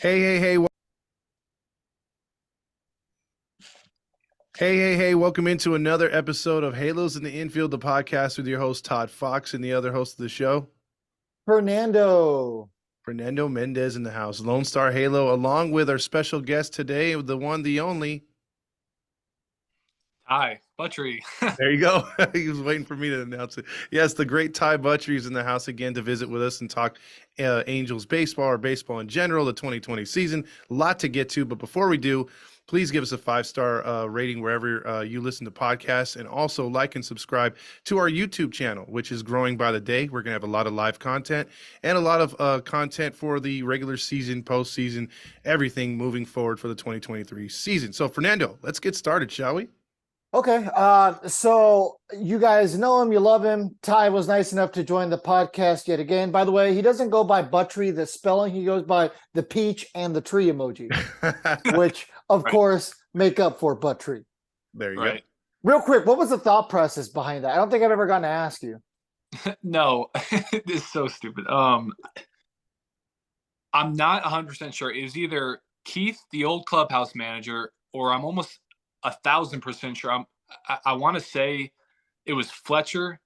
Hey. Hey. Welcome into another episode of Halos in the Infield, the podcast with your host, Todd Fox, and the other host of the show, Fernando. Fernando Mendez in the house. Lone Star Halo, along with our special guest today, the one, the only. Hi, Buttrey. There you go. He was waiting for me to announce it. Yes, the great Ty Buttrey is in the house again to visit with us and talk Angels baseball or baseball in general, the 2020 season. A lot to get to, but before we do, please give us a 5-star rating wherever you listen to podcasts, and also like and subscribe to our YouTube channel, which is growing by the day. We're going to have a lot of live content and a lot of content for the regular season, postseason, everything moving forward for the 2023 season. So, Fernando, let's get started, shall we? Okay, so you guys know him, you love him. Ty was nice enough to join the podcast yet again. By the way, he doesn't go by Buttrey, the spelling. He goes by the peach and the tree emoji, which, of course, make up for Buttrey. There you go. Real quick, what was the thought process behind that? I don't think I've ever gotten to ask you. No, this is so stupid. I'm not 100% sure. It was either Keith, the old clubhouse manager, or I'm almost 1,000% sure. I want to say it was Fletcher.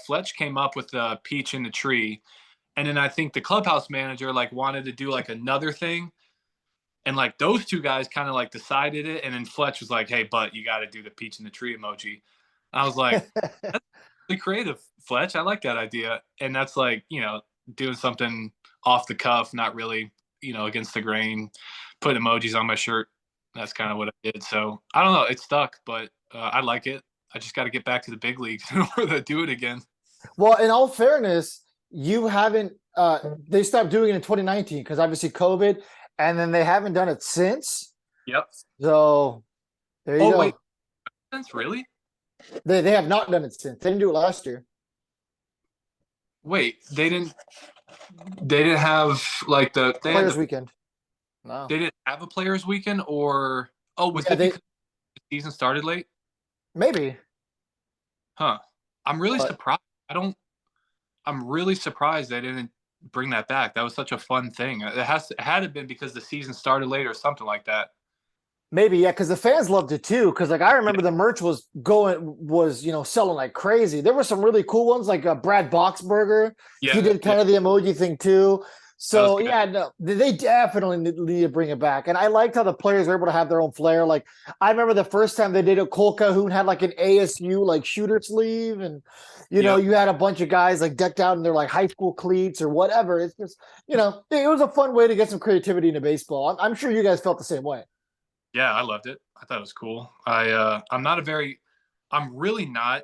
Fletch came up with the peach in the tree, and then I think the clubhouse manager wanted to do another thing, and those two guys kind of decided it, and then Fletch was like, "Hey, but you got to do the peach in the tree emoji." I was like, "That's really creative, Fletch. I like that idea." And that's doing something off the cuff, not really against the grain. Put emojis on my shirt. That's kind of what I did. So I don't know. It stuck, but I like it. I just got to get back to the big leagues in order to do it again. Well, in all fairness, you haven't they stopped doing it in 2019 because obviously COVID, and then they haven't done it since. Yep. So there you go. Wait. That's really? They have not done it since. They didn't do it last year. Wait, they didn't have the Players weekend. No. They didn't have a players weekend, or because the season started late? Maybe. Huh. I'm really surprised. I'm really surprised they didn't bring that back. That was such a fun thing. It had to have been because the season started late or something like that. Maybe, yeah, because the fans loved it too. Because I remember the merch was selling like crazy. There were some really cool ones, like Brad Boxberger. Yeah, he did kind of the emoji thing too. So yeah, no, they definitely need to bring it back. And I liked how the players were able to have their own flair. Like I remember the first time they did it, Cole Calhoun had an ASU shooter sleeve, and you had a bunch of guys decked out in their high school cleats or whatever. It's just it was a fun way to get some creativity into baseball. I'm sure you guys felt the same way. Yeah, I loved it. I thought it was cool. I'm really not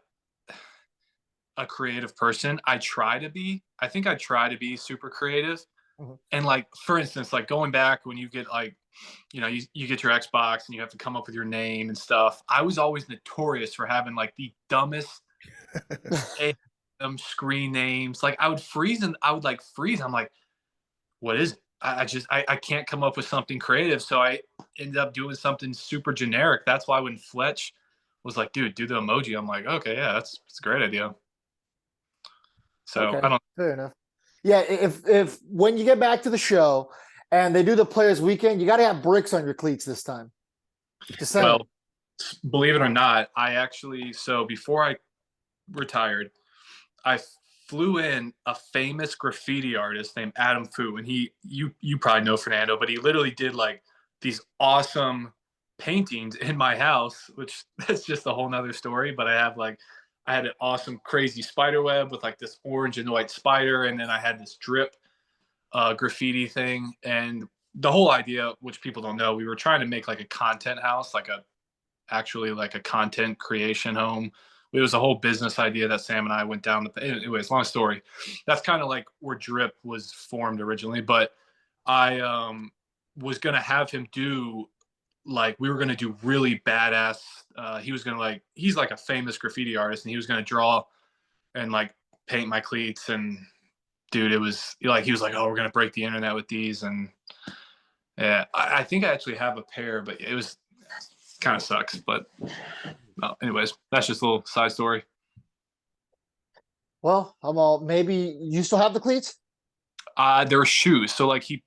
a creative person. I think I try to be super creative. Mm-hmm. And for instance, going back when you get you get your Xbox and you have to come up with your name and stuff. I was always notorious for having the dumbest screen names. I would freeze and I would freeze. I'm like, what is it? I can't come up with something creative. So I ended up doing something super generic. That's why when Fletch was like, dude, do the emoji, I'm like, okay, yeah, that's a great idea. So okay, I don't. Fair enough. Yeah, if when you get back to the show and they do the players weekend, you got to have bricks on your cleats this time. Just saying. Well, believe it or not, so before I retired, I flew in a famous graffiti artist named Adam Fu, and you probably know Fernando, but he literally did these awesome paintings in my house, which that's just a whole nother story. But I had an awesome crazy spider web with this orange and white spider, and then I had this drip graffiti thing. And the whole idea, which people don't know, we were trying to make a content house, actually a content creation home. It was a whole business idea that Sam and I went down with. Anyways, long story. That's kind of where Drip was formed originally. But I was going to have him do, we were going to do really badass. He was going to he's a famous graffiti artist, and he was going to draw and paint my cleats. And dude, it was he was like, oh, we're going to break the internet with these. And yeah, I think I actually have a pair, but it was kind of sucks. But anyways, that's just a little side story. Well, maybe you still have the cleats? There were shoes. So okay.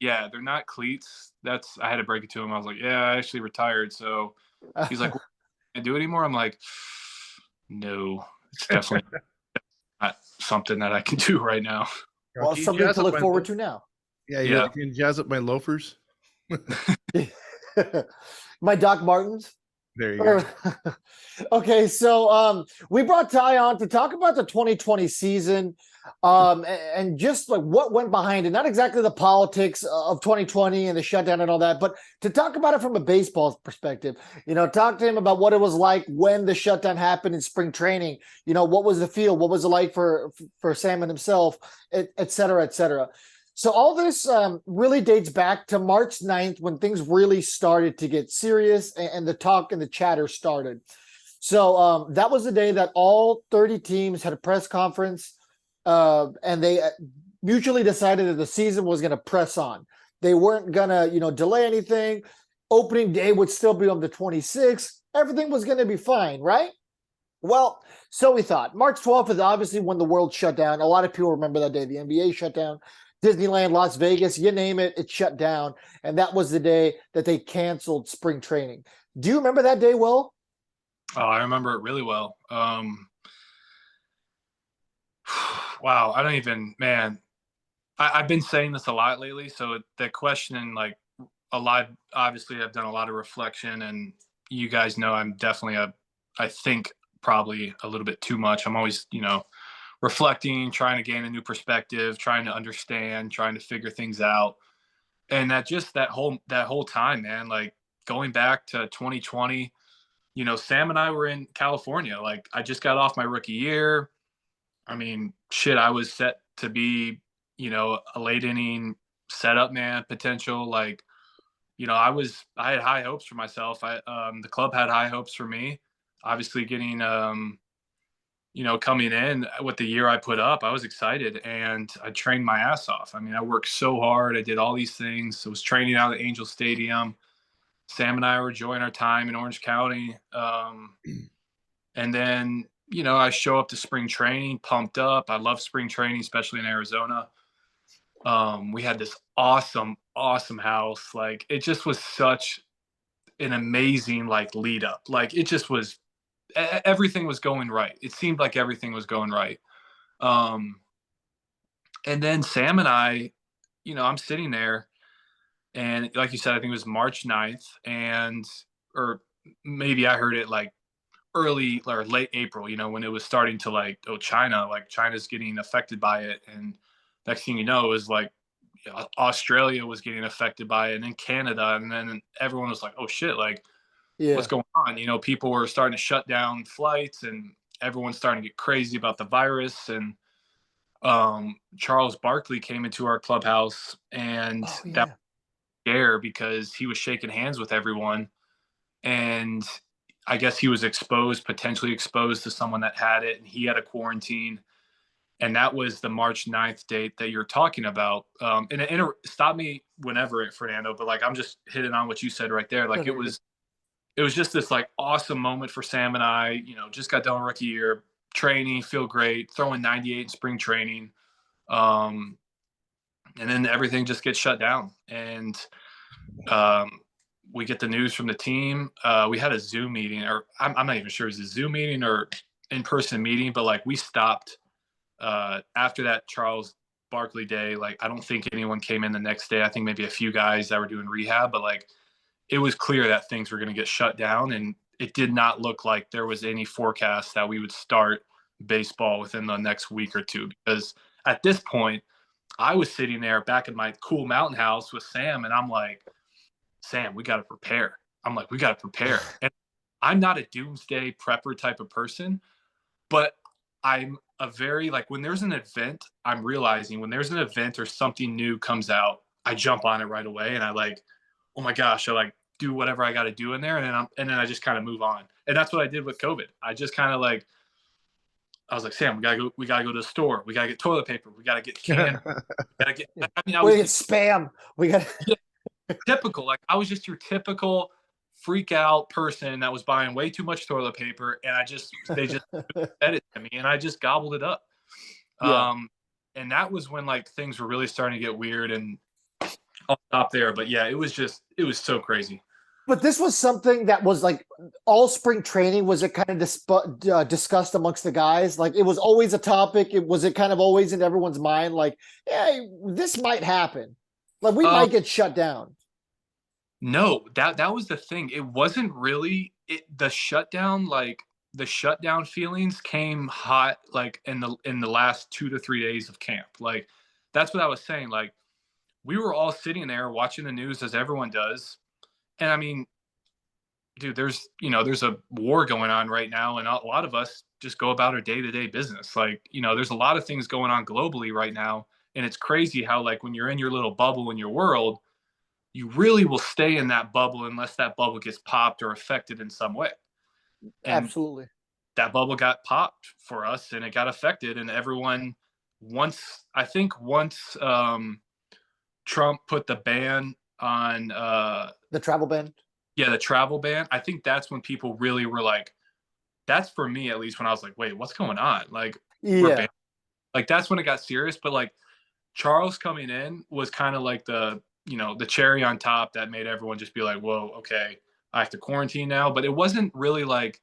Yeah, they're not cleats. I had to break it to him. I was like, yeah, I actually retired. So he's like, well, can't do it anymore. I'm like, no, it's definitely not something that I can do right now. Well, Can you something jazz to up look my forward to now. Yeah, Yeah. can you jazz up my loafers? My Doc Martens. There you go. Okay, so we brought Ty on to talk about the 2020 season, and just like what went behind it. Not exactly the politics of 2020 and the shutdown and all that, but to talk about it from a baseball perspective. Talk to him about what it was like when the shutdown happened in spring training. What was the feel? What was it like for Sam and himself, et cetera, et cetera. So all this really dates back to March 9th when things really started to get serious and the talk and the chatter started. So that was the day that all 30 teams had a press conference, and they mutually decided that the season was going to press on. They weren't going to, delay anything. Opening day would still be on the 26th. Everything was going to be fine, right? Well, so we thought. March 12th is obviously when the world shut down. A lot of people remember that day. The NBA shut down. Disneyland, Las Vegas, you name it, it shut down. And that was the day that they canceled spring training. Do you remember that day, Will? Oh, I remember it really well. Wow, I don't even, man. I've been saying this a lot lately. So the question, like a lot, obviously I've done a lot of reflection, and you guys know I'm definitely I think probably a little bit too much. I'm always, reflecting, trying to gain a new perspective, trying to understand, trying to figure things out. And that whole time, man, like going back to 2020, Sam and I were in California. Like I just got off my rookie year. I mean, shit, I was set to be, a late inning setup man potential. Like, I had high hopes for myself. The club had high hopes for me. Obviously getting, coming in with the year I put up, I was excited and I trained my ass off. I mean, I worked so hard. I did all these things. I was training out at Angel Stadium. Sam and I were enjoying our time in Orange County. And then, I show up to spring training, pumped up. I love spring training, especially in Arizona. We had this awesome house. Like it just was such an amazing lead up. Like it just was, everything was going right. It seemed like everything was going right. And then Sam and I, I'm sitting there, and like you said, I think it was March 9th, or maybe I heard it like early or late April, when it was starting to China's getting affected by it. And next thing you know, it was like Australia was getting affected by it, and then Canada. And then everyone was like, oh shit, like what's going on? People were starting to shut down flights, and everyone's starting to get crazy about the virus. And Charles Barkley came into our clubhouse, and that was scare because he was shaking hands with everyone. And I guess he was potentially exposed to someone that had it, and he had a quarantine. And that was the March 9th date that you're talking about. And stop me whenever, Fernando, but I'm just hitting on what you said right there. Like it was just this awesome moment for Sam and I, just got done rookie year, training, feel great, throwing 98 in spring training. And then everything just gets shut down. And we get the news from the team. We had a Zoom meeting, or I'm not even sure it was a Zoom meeting or in-person meeting, but we stopped after that Charles Barkley day. I don't think anyone came in the next day. I think maybe a few guys that were doing rehab, but it was clear that things were going to get shut down, and it did not look like there was any forecast that we would start baseball within the next week or two. Because at this point, I was sitting there back in my cool mountain house with Sam, and I'm like, Sam, we got to prepare. I'm like, we got to prepare. And I'm not a doomsday prepper type of person, but I'm a very, when there's an event, I'm realizing when there's an event or something new comes out, I jump on it right away. And oh my gosh, I do whatever I got to do in there. And then I just kind of move on. And that's what I did with COVID. I just kind of I was like, Sam, we gotta go to the store. We gotta get toilet paper. We gotta get canned. We get spam. We got typical. I was just your typical freak out person that was buying way too much toilet paper, and they just fed it to me, and I just gobbled it up. And that was when things were really starting to get weird. And I'll stop there. But yeah, it was so crazy. But this was something that was like all spring training. Was it kind of discussed amongst the guys? Like it was always a topic. Was it kind of always in everyone's mind? Like, hey, this might happen. Like we might get shut down. No, that was the thing. It wasn't really the shutdown. Like the shutdown feelings came hot like in the last 2 to 3 days of camp. Like that's what I was saying. Like we were all sitting there watching the news as everyone does. And I mean, dude, there's a war going on right now, and a lot of us just go about our day-to-day business. Like, there's a lot of things going on globally right now, and it's crazy how like when you're in your little bubble in your world, you really will stay in that bubble unless that bubble gets popped or affected in some way. And Absolutely. that bubble got popped for us, and it got affected, and everyone once Trump put the ban on the travel ban. Yeah, the travel ban. I think that's when people really were like, that's for me at least when I was like, wait, what's going on? Like, we're banned. Like that's when it got serious. But like Charles coming in was kind of like the cherry on top that made everyone just be like, whoa, okay, I have to quarantine now. But it wasn't really like,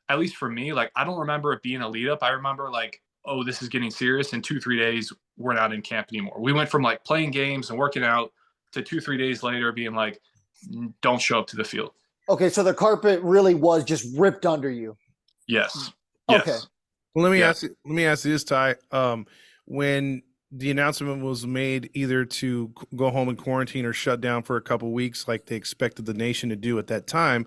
at least for me, like I don't remember it being a lead up. I remember like, oh, this is getting serious. In 2-3 days, we're not in camp anymore. We went from like playing games and working out to 2-3 days later being like, don't show up to the field. Okay, so the carpet really was just ripped under you. Yes. Okay. Yes. Well, let me ask you this, Ty. When the announcement was made either to go home and quarantine or shut down for a couple of weeks, like they expected the nation to do at that time,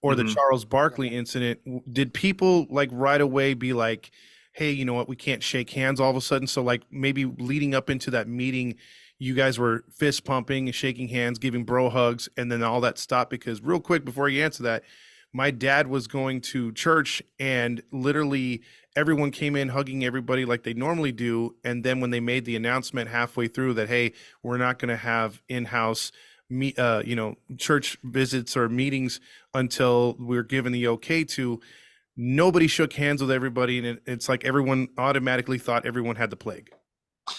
or the Charles Barkley incident, did people like right away be like, hey, you know what, we can't shake hands all of a sudden? So like maybe leading up into that meeting, you guys were fist pumping, shaking hands, giving bro hugs, and then all that stopped? Because real quick, before you answer that, my dad was going to church and literally everyone came in hugging everybody like they normally do. And then when they made the announcement halfway through that, hey, we're not going to have in-house church visits or meetings until we're given the okay to, nobody shook hands with everybody. And it's like everyone automatically thought everyone had the plague.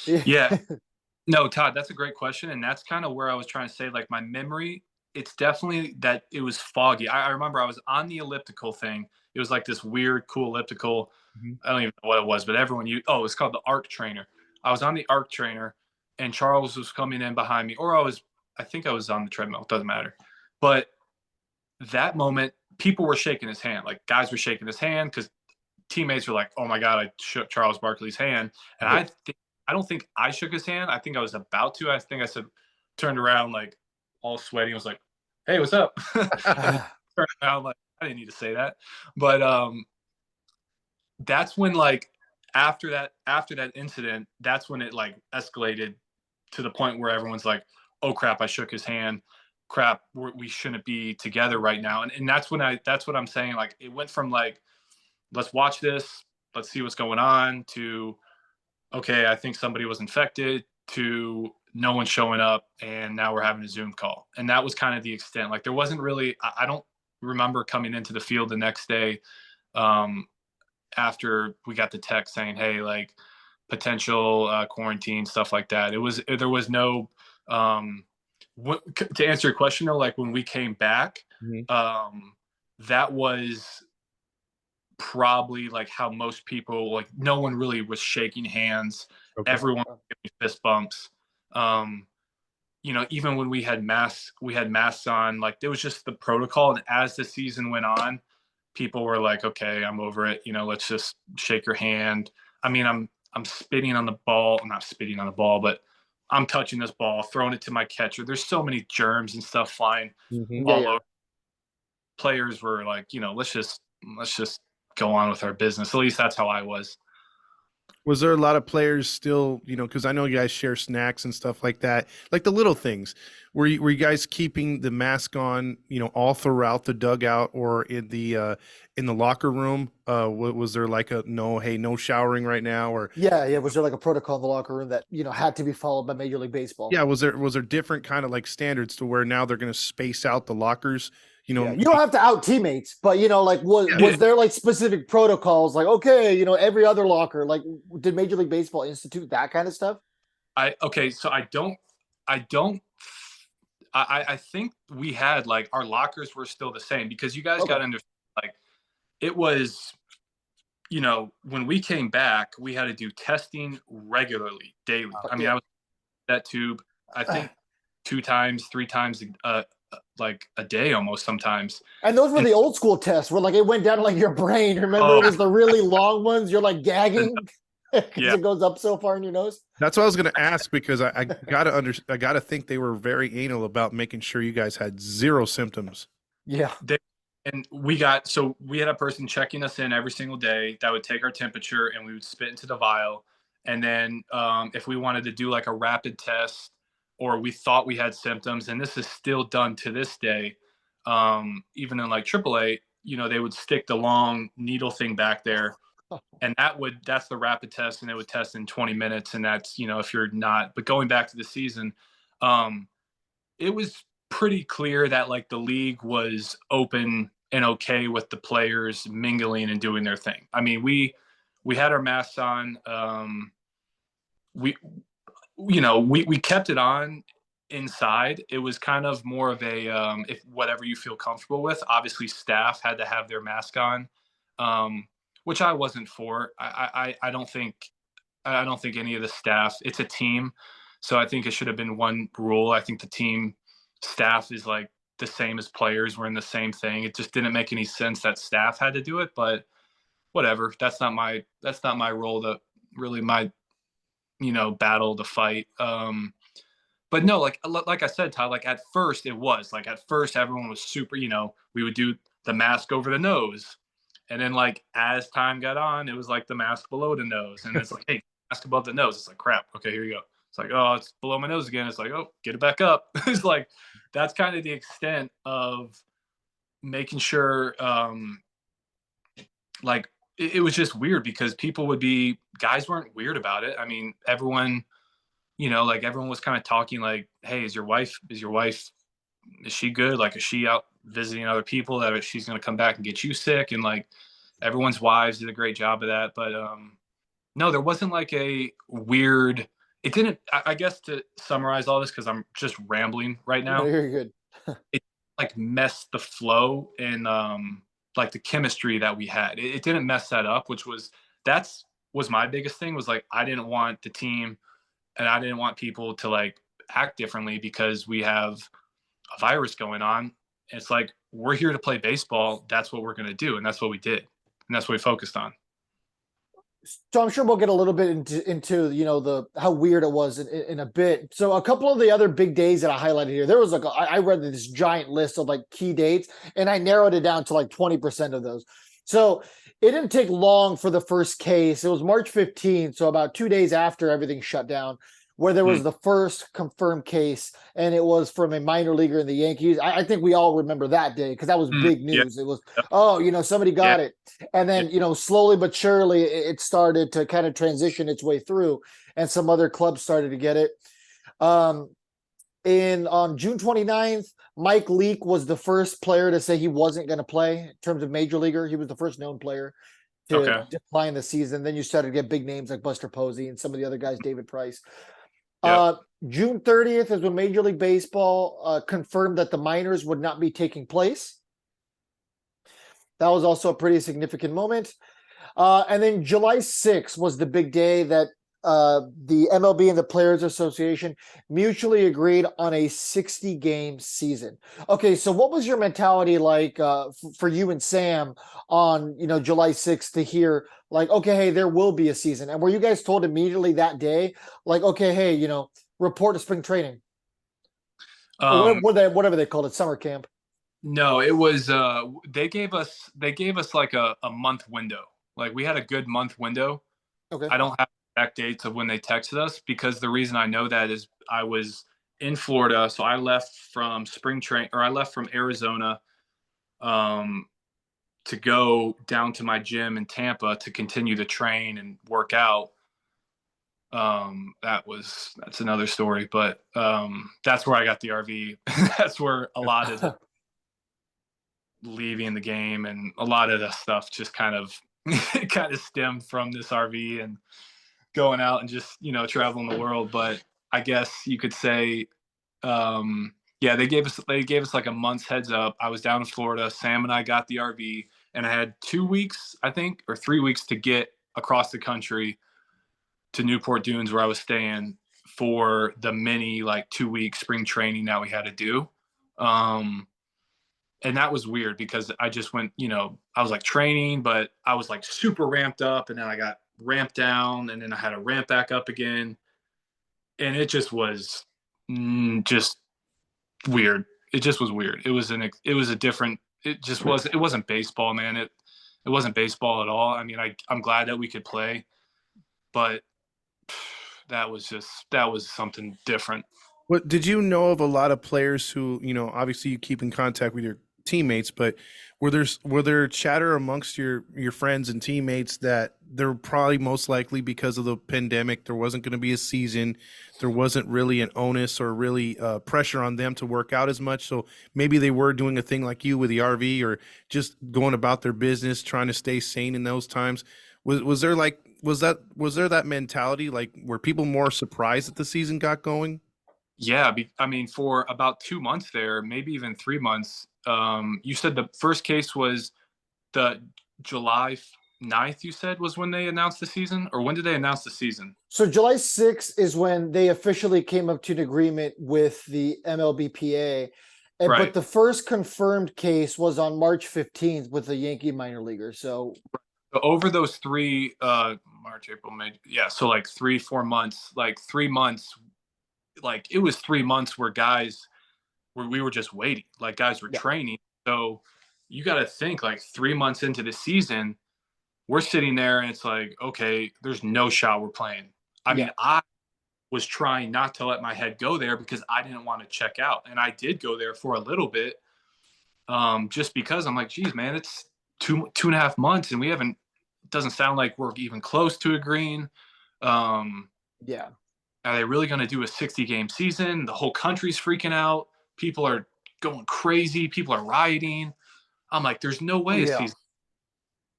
Yeah. No, Todd, that's a great question. And that's kind of where I was trying to say, like my memory, it's definitely that it was foggy. I remember I was on the elliptical thing. It was like this weird, cool elliptical. I don't even know what it was, but it's called the arc trainer. I was on the arc trainer and Charles was coming in behind me, or I think I was on the treadmill. It doesn't matter. But that moment, people were shaking his hand. Like guys were shaking his hand because teammates were like, oh my God, I shook Charles Barkley's hand. And I don't think I shook his hand. I think I was about to. I think I turned around like all sweaty and was like, hey, what's up? Turned around like, I didn't need to say that. But that's when like after that incident, that's when it like escalated to the point where everyone's like, oh crap, I shook his hand. Crap, we shouldn't be together right now. And that's what I'm saying. Like it went from like, let's watch this, let's see what's going on, to okay, I think somebody was infected, to no one showing up, and now we're having a Zoom call. And that was kind of the extent. Like there wasn't really, I don't remember coming into the field the next day after we got the text saying, hey, like potential quarantine, stuff like that. There was no, to answer your question though, like when we came back, that was probably like how most people, like no one really was shaking hands. Everyone was giving fist bumps. Even when we had masks on, like there was just the protocol. And as the season went on, people were like, okay, I'm over it. Let's just shake your hand. I mean, I'm spitting on the ball. I'm not spitting on the ball, but I'm touching this ball, throwing it to my catcher. There's so many germs and stuff flying all over. Players were like, let's just go on with our business. At least that's how I was. Was there a lot of players still, because I know you guys share snacks and stuff like that, like the little things. Were you guys keeping the mask on, all throughout the dugout or in the locker room? Was there like no showering right now? Or was there like a protocol in the locker room that had to be followed by Major League Baseball? Yeah, was there different kind of like standards to where now they're going to space out the lockers? You don't have to out teammates, but was there like specific protocols? Like, okay, every other locker, like did Major League Baseball institute that kind of stuff? So I don't I think we had like our lockers were still the same because you guys Okay. got to understand, like it was, when we came back, we had to do testing regularly, daily. I mean, Yeah. I was that tube, I think 2 times, 3 times, like a day almost sometimes. And those were And the old school tests where like it went down to like your brain. Remember, it was the really long ones. You're like gagging because yeah, it goes up so far in your nose. That's what I was going to ask because I gotta think they were very anal about making sure you guys had zero symptoms. Yeah. and we had a person checking us in every single day that would take our temperature and we would spit into the vial. And then if we wanted to do like a rapid test or we thought we had symptoms, and this is still done to this day, even in like AAA, they would stick the long needle thing back there, and that's the rapid test, and it would test in 20 minutes, and that's if you're not. But going back to the season, it was pretty clear that like the league was open and okay with the players mingling and doing their thing. I mean, we had our masks on. We kept it on inside. It was kind of more of a if whatever you feel comfortable with. Obviously, staff had to have their mask on, which I wasn't for. I don't think any of the staff. It's a team, so I think it should have been one rule. I think the team staff is like the same as players. We're in the same thing. It just didn't make any sense that staff had to do it, but whatever. That's not my role. To really my battle to fight. But no, like I said, Todd, like at first everyone was super, we would do the mask over the nose. And then like as time got on, it was like the mask below the nose. And it's like, hey, mask above the nose. It's like, crap. Okay, here you go. It's like, oh, it's below my nose again. It's like, oh, get it back up. It's like, that's kind of the extent of making sure, like, it was just weird because guys weren't weird about it. I mean, everyone, like everyone was kind of talking like, hey, is she good? Like, is she out visiting other people that she's going to come back and get you sick? And like everyone's wives did a great job of that. But no, there wasn't like a weird, it didn't, I guess to summarize all this, cause I'm just rambling right now. Very good. It like messed the flow and like the chemistry that we had. It didn't mess that up, that's my biggest thing was like, I didn't want the team and I didn't want people to like act differently because we have a virus going on. It's like, we're here to play baseball. That's what we're going to do. And that's what we did. And that's what we focused on. So I'm sure we'll get a little bit into how weird it was in a bit. So a couple of the other big days that I highlighted here, there was like I read this giant list of like key dates, and I narrowed it down to like 20% of those. So it didn't take long for the first case. It was March 15th, so about 2 days after everything shut down, where there was the first confirmed case, and it was from a minor leaguer in the Yankees. I think we all remember that day because that was big news. It was, somebody got it. And then, slowly but surely it started to kind of transition its way through, and some other clubs started to get it. On June 29th, Mike Leake was the first player to say he wasn't going to play in terms of major leaguer. He was the first known player to decline the season. Then you started to get big names like Buster Posey and some of the other guys, David Price. June 30th is when Major League Baseball confirmed that the minors would not be taking place. That was also a pretty significant moment. And then July 6th was the big day that the MLB and the Players Association mutually agreed on a 60-game season. Okay, so what was your mentality like for you and Sam on July 6th to hear like, okay, hey, there will be a season? And were you guys told immediately that day, like, okay, hey, report to spring training, or whatever they called it, summer camp? No, it was they gave us like a month window. Like we had a good month window. Okay. I don't have exact dates of when they texted us, because the reason I know that is I was in Florida, so I left from Arizona to go down to my gym in Tampa to continue to train and work out. That's another story, but that's where I got the RV. That's where a lot of the leaving the game and a lot of the stuff just kind of stemmed from this RV and going out and just traveling the world. But I guess you could say, yeah, they gave us like a month's heads up. I was down in Florida. Sam and I got the RV, and I had 2 weeks, I think, or 3 weeks to get across the country to Newport Dunes where I was staying for the mini like 2 week spring training that we had to do. And that was weird because I just went, I was like training, but I was like super ramped up, and then I got ramped down, and then I had to ramp back up again. And it just was just weird. It just was weird. It wasn't baseball, man. It wasn't baseball at all. I mean, I'm glad that we could play, but that was something different. What did you know of a lot of players who, obviously you keep in contact with your teammates, but were there chatter amongst your friends and teammates that they're probably most likely because of the pandemic, there wasn't going to be a season, there wasn't really an onus or really pressure on them to work out as much, so maybe they were doing a thing like you with the RV or just going about their business, trying to stay sane in those times? Was there that mentality, like were people more surprised that the season got going? Yeah, I mean, for about 2 months there, maybe even 3 months. You said the first case was the July 9th, you said, was when they announced the season? Or when did they announce the season? So July 6th is when they officially came up to an agreement with the MLBPA. Right. But the first confirmed case was on March 15th with the Yankee minor leaguer. So over those March, April, May, yeah, so like 3-4 months, like 3 months, like it was 3 months where we were just waiting, like guys were training. So you got to think, like 3 months into the season, we're sitting there and it's like, okay, there's no shot we're playing. I mean, I was trying not to let my head go there because I didn't want to check out. And I did go there for a little bit, just because I'm like, geez, man, it's 2.5 months and it doesn't sound like we're even close to agreeing. Are they really going to do a 60-game season? The whole country's freaking out. People are going crazy. People are rioting. I'm like, there's no way a season.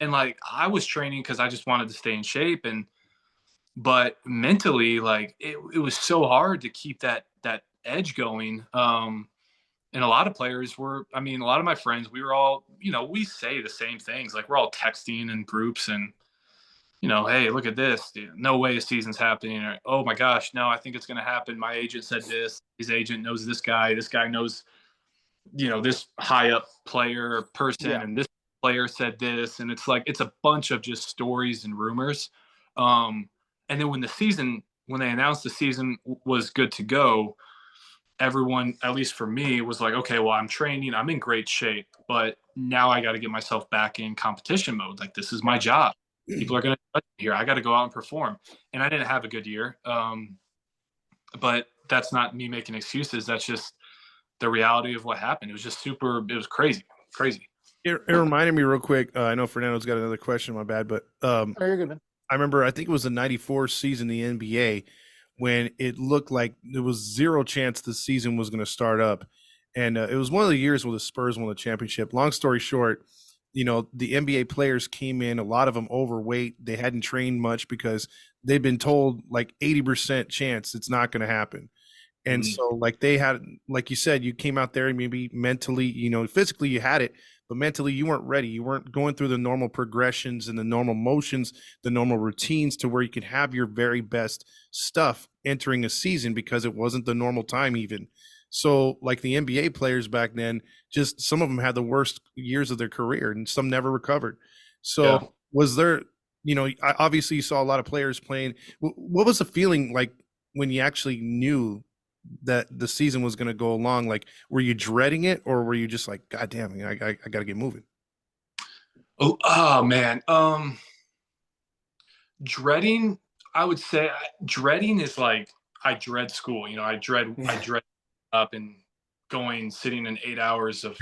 And like, I was training because I just wanted to stay in shape. But mentally, like it was so hard to keep that edge going. And a lot of players a lot of my friends, we were all, we say the same things. Like we're all texting in groups and, hey, look at this. No way a season's happening. Or, oh my gosh, no, I think it's going to happen. My agent said this. His agent knows this guy. This guy knows, this high up player or person. And this player said this. And it's like, it's a bunch of just stories and rumors. And then when they announced the season was good to go, everyone, at least for me, was like, okay, well, I'm training. I'm in great shape. But now I got to get myself back in competition mode. Like, this is my job. People are going to judge me here. I got to go out and perform. And I didn't have a good year. But that's not me making excuses. That's just the reality of what happened. It was just it was crazy. It reminded me real quick. I know Fernando's got another question, my bad, but you're good, man. I remember, I think it was the 94 season, the NBA, when it looked like there was zero chance the season was going to start up. And it was one of the years where the Spurs won the championship. Long story short, the NBA players came in, a lot of them overweight. They hadn't trained much because they'd been told like 80% chance it's not going to happen. And so like they had, like you said, you came out there and maybe mentally, physically you had it, but mentally you weren't ready. You weren't going through the normal progressions and the normal motions, the normal routines to where you could have your very best stuff entering a season because it wasn't the normal time even. So like the NBA players back then, just some of them had the worst years of their career and some never recovered. So was there, obviously you saw a lot of players playing. What was the feeling like when you actually knew that the season was going to go along? Like, were you dreading it or were you just like, God damn, I got to get moving? Oh man. Dreading, I would say dreading is like, I dread school. I dread up and sitting in 8 hours of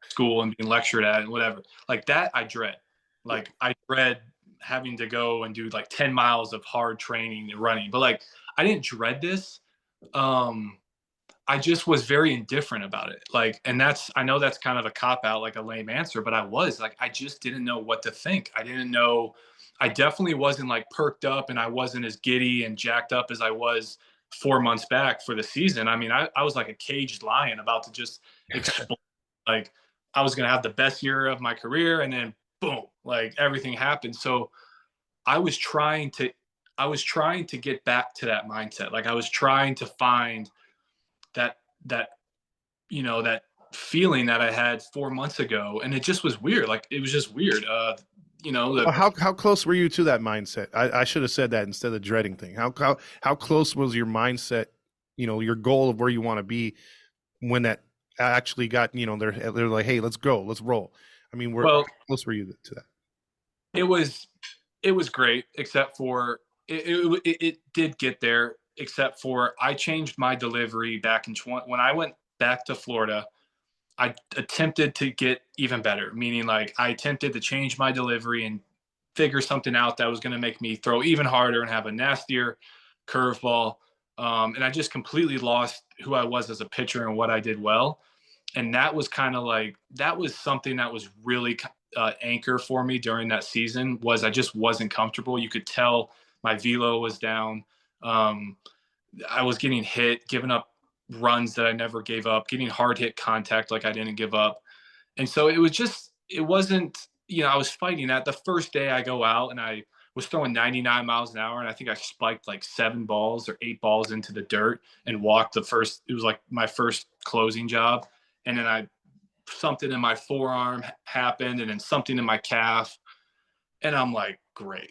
school and being lectured at and whatever like that. I dread, like I dread having to go and do like 10 miles of hard training and running, but like, I didn't dread this. I just was very indifferent about it. Like, and I know that's kind of a cop out, like a lame answer, but I just didn't know what to think. I definitely wasn't like perked up and I wasn't as giddy and jacked up as I was 4 months back for the season, I mean, I was like a caged lion about to just explode. Like I was going to have the best year of my career, and then boom, like everything happened. So I was trying to get back to that mindset. Like I was trying to find that that feeling that I had 4 months ago, and it just was weird. Like it was just weird. Well, how close were you to that mindset? I should have said that instead of dreading thing. How close was your mindset? Your goal of where you want to be when that actually got. They're like, hey, let's go, let's roll. I mean, how close were you to that? It was great, except for it did get there. Except for I changed my delivery back in when I went back to Florida. I attempted to get even better, meaning like I attempted to change my delivery and figure something out that was going to make me throw even harder and have a nastier curveball. And I just completely lost who I was as a pitcher and what I did well. And that was kind of like, that was something that was really anchor for me during that season. Was I just wasn't comfortable. You could tell my velo was down. I was getting hit, giving up runs that I never gave up, getting hard hit contact like I didn't give up. And so it wasn't, I was fighting that. The first day I go out and I was throwing 99 miles an hour, and I think I spiked like 7 balls or 8 balls into the dirt and walked it was like my first closing job. And then something in my forearm happened, and then something in my calf. And I'm like, great,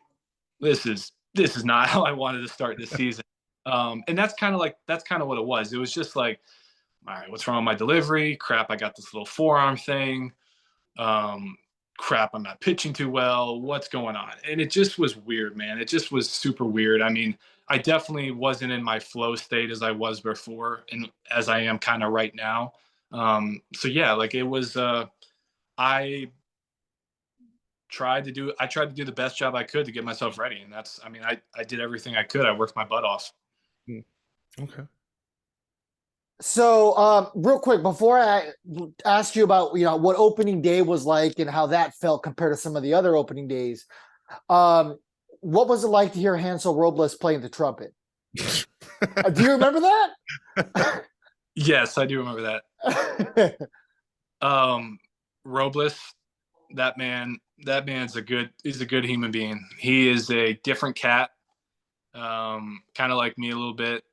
this is not how I wanted to start this season. And that's kind of what it was. It was just like, all right, what's wrong with my delivery? Crap, I got this little forearm thing. Crap, I'm not pitching too well. What's going on? And it just was weird, man. It just was super weird. I mean, I definitely wasn't in my flow state as I was before, and as I am kind of right now. So yeah, like it was, I tried to do the best job I could to get myself ready. And I did everything I could. I worked my butt off. Okay. So, real quick, before I ask you about, what opening day was like and how that felt compared to some of the other opening days, what was it like to hear Hansel Robles playing the trumpet? Do you remember that? Yes, I do remember that. Robles, that man's he's a good human being. He is a different cat, kind of like me a little bit.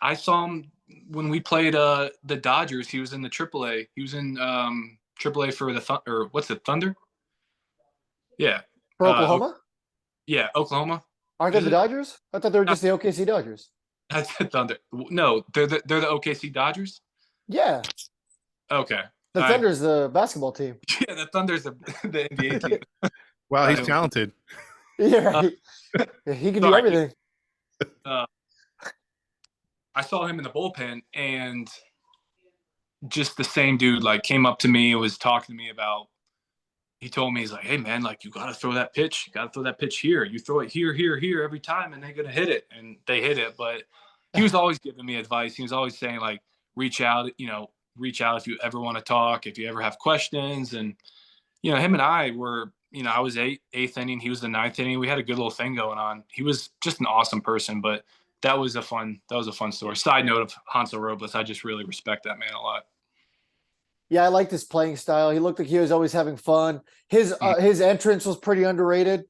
I saw him when we played the Dodgers. He was in the AAA. He was in AAA for what's it, Thunder? Yeah. For Oklahoma? Yeah, Oklahoma. Aren't they the Dodgers? I thought they were just the OKC Dodgers. That's the Thunder. No, they're the OKC Dodgers? Yeah. Okay. The Thunder's the basketball team. Yeah, the Thunder's the NBA team. Wow, he's talented. Yeah, he can do everything. I saw him in the bullpen, and just the same dude like came up to me and was talking to me about. He told me, he's like, "Hey man, like you got to throw that pitch. You got to throw that pitch here. You throw it here, here, here every time, and they're gonna hit it." And they hit it. But he was always giving me advice. He was always saying like, reach out if you ever want to talk, if you ever have questions. And him and I were, I was eighth inning, he was the ninth inning. We had a good little thing going on. He was just an awesome person. But that was a fun story. Side note of Hansel Robles, I just really respect that man a lot. Yeah, I liked his playing style. He looked like he was always having fun. His entrance was pretty underrated.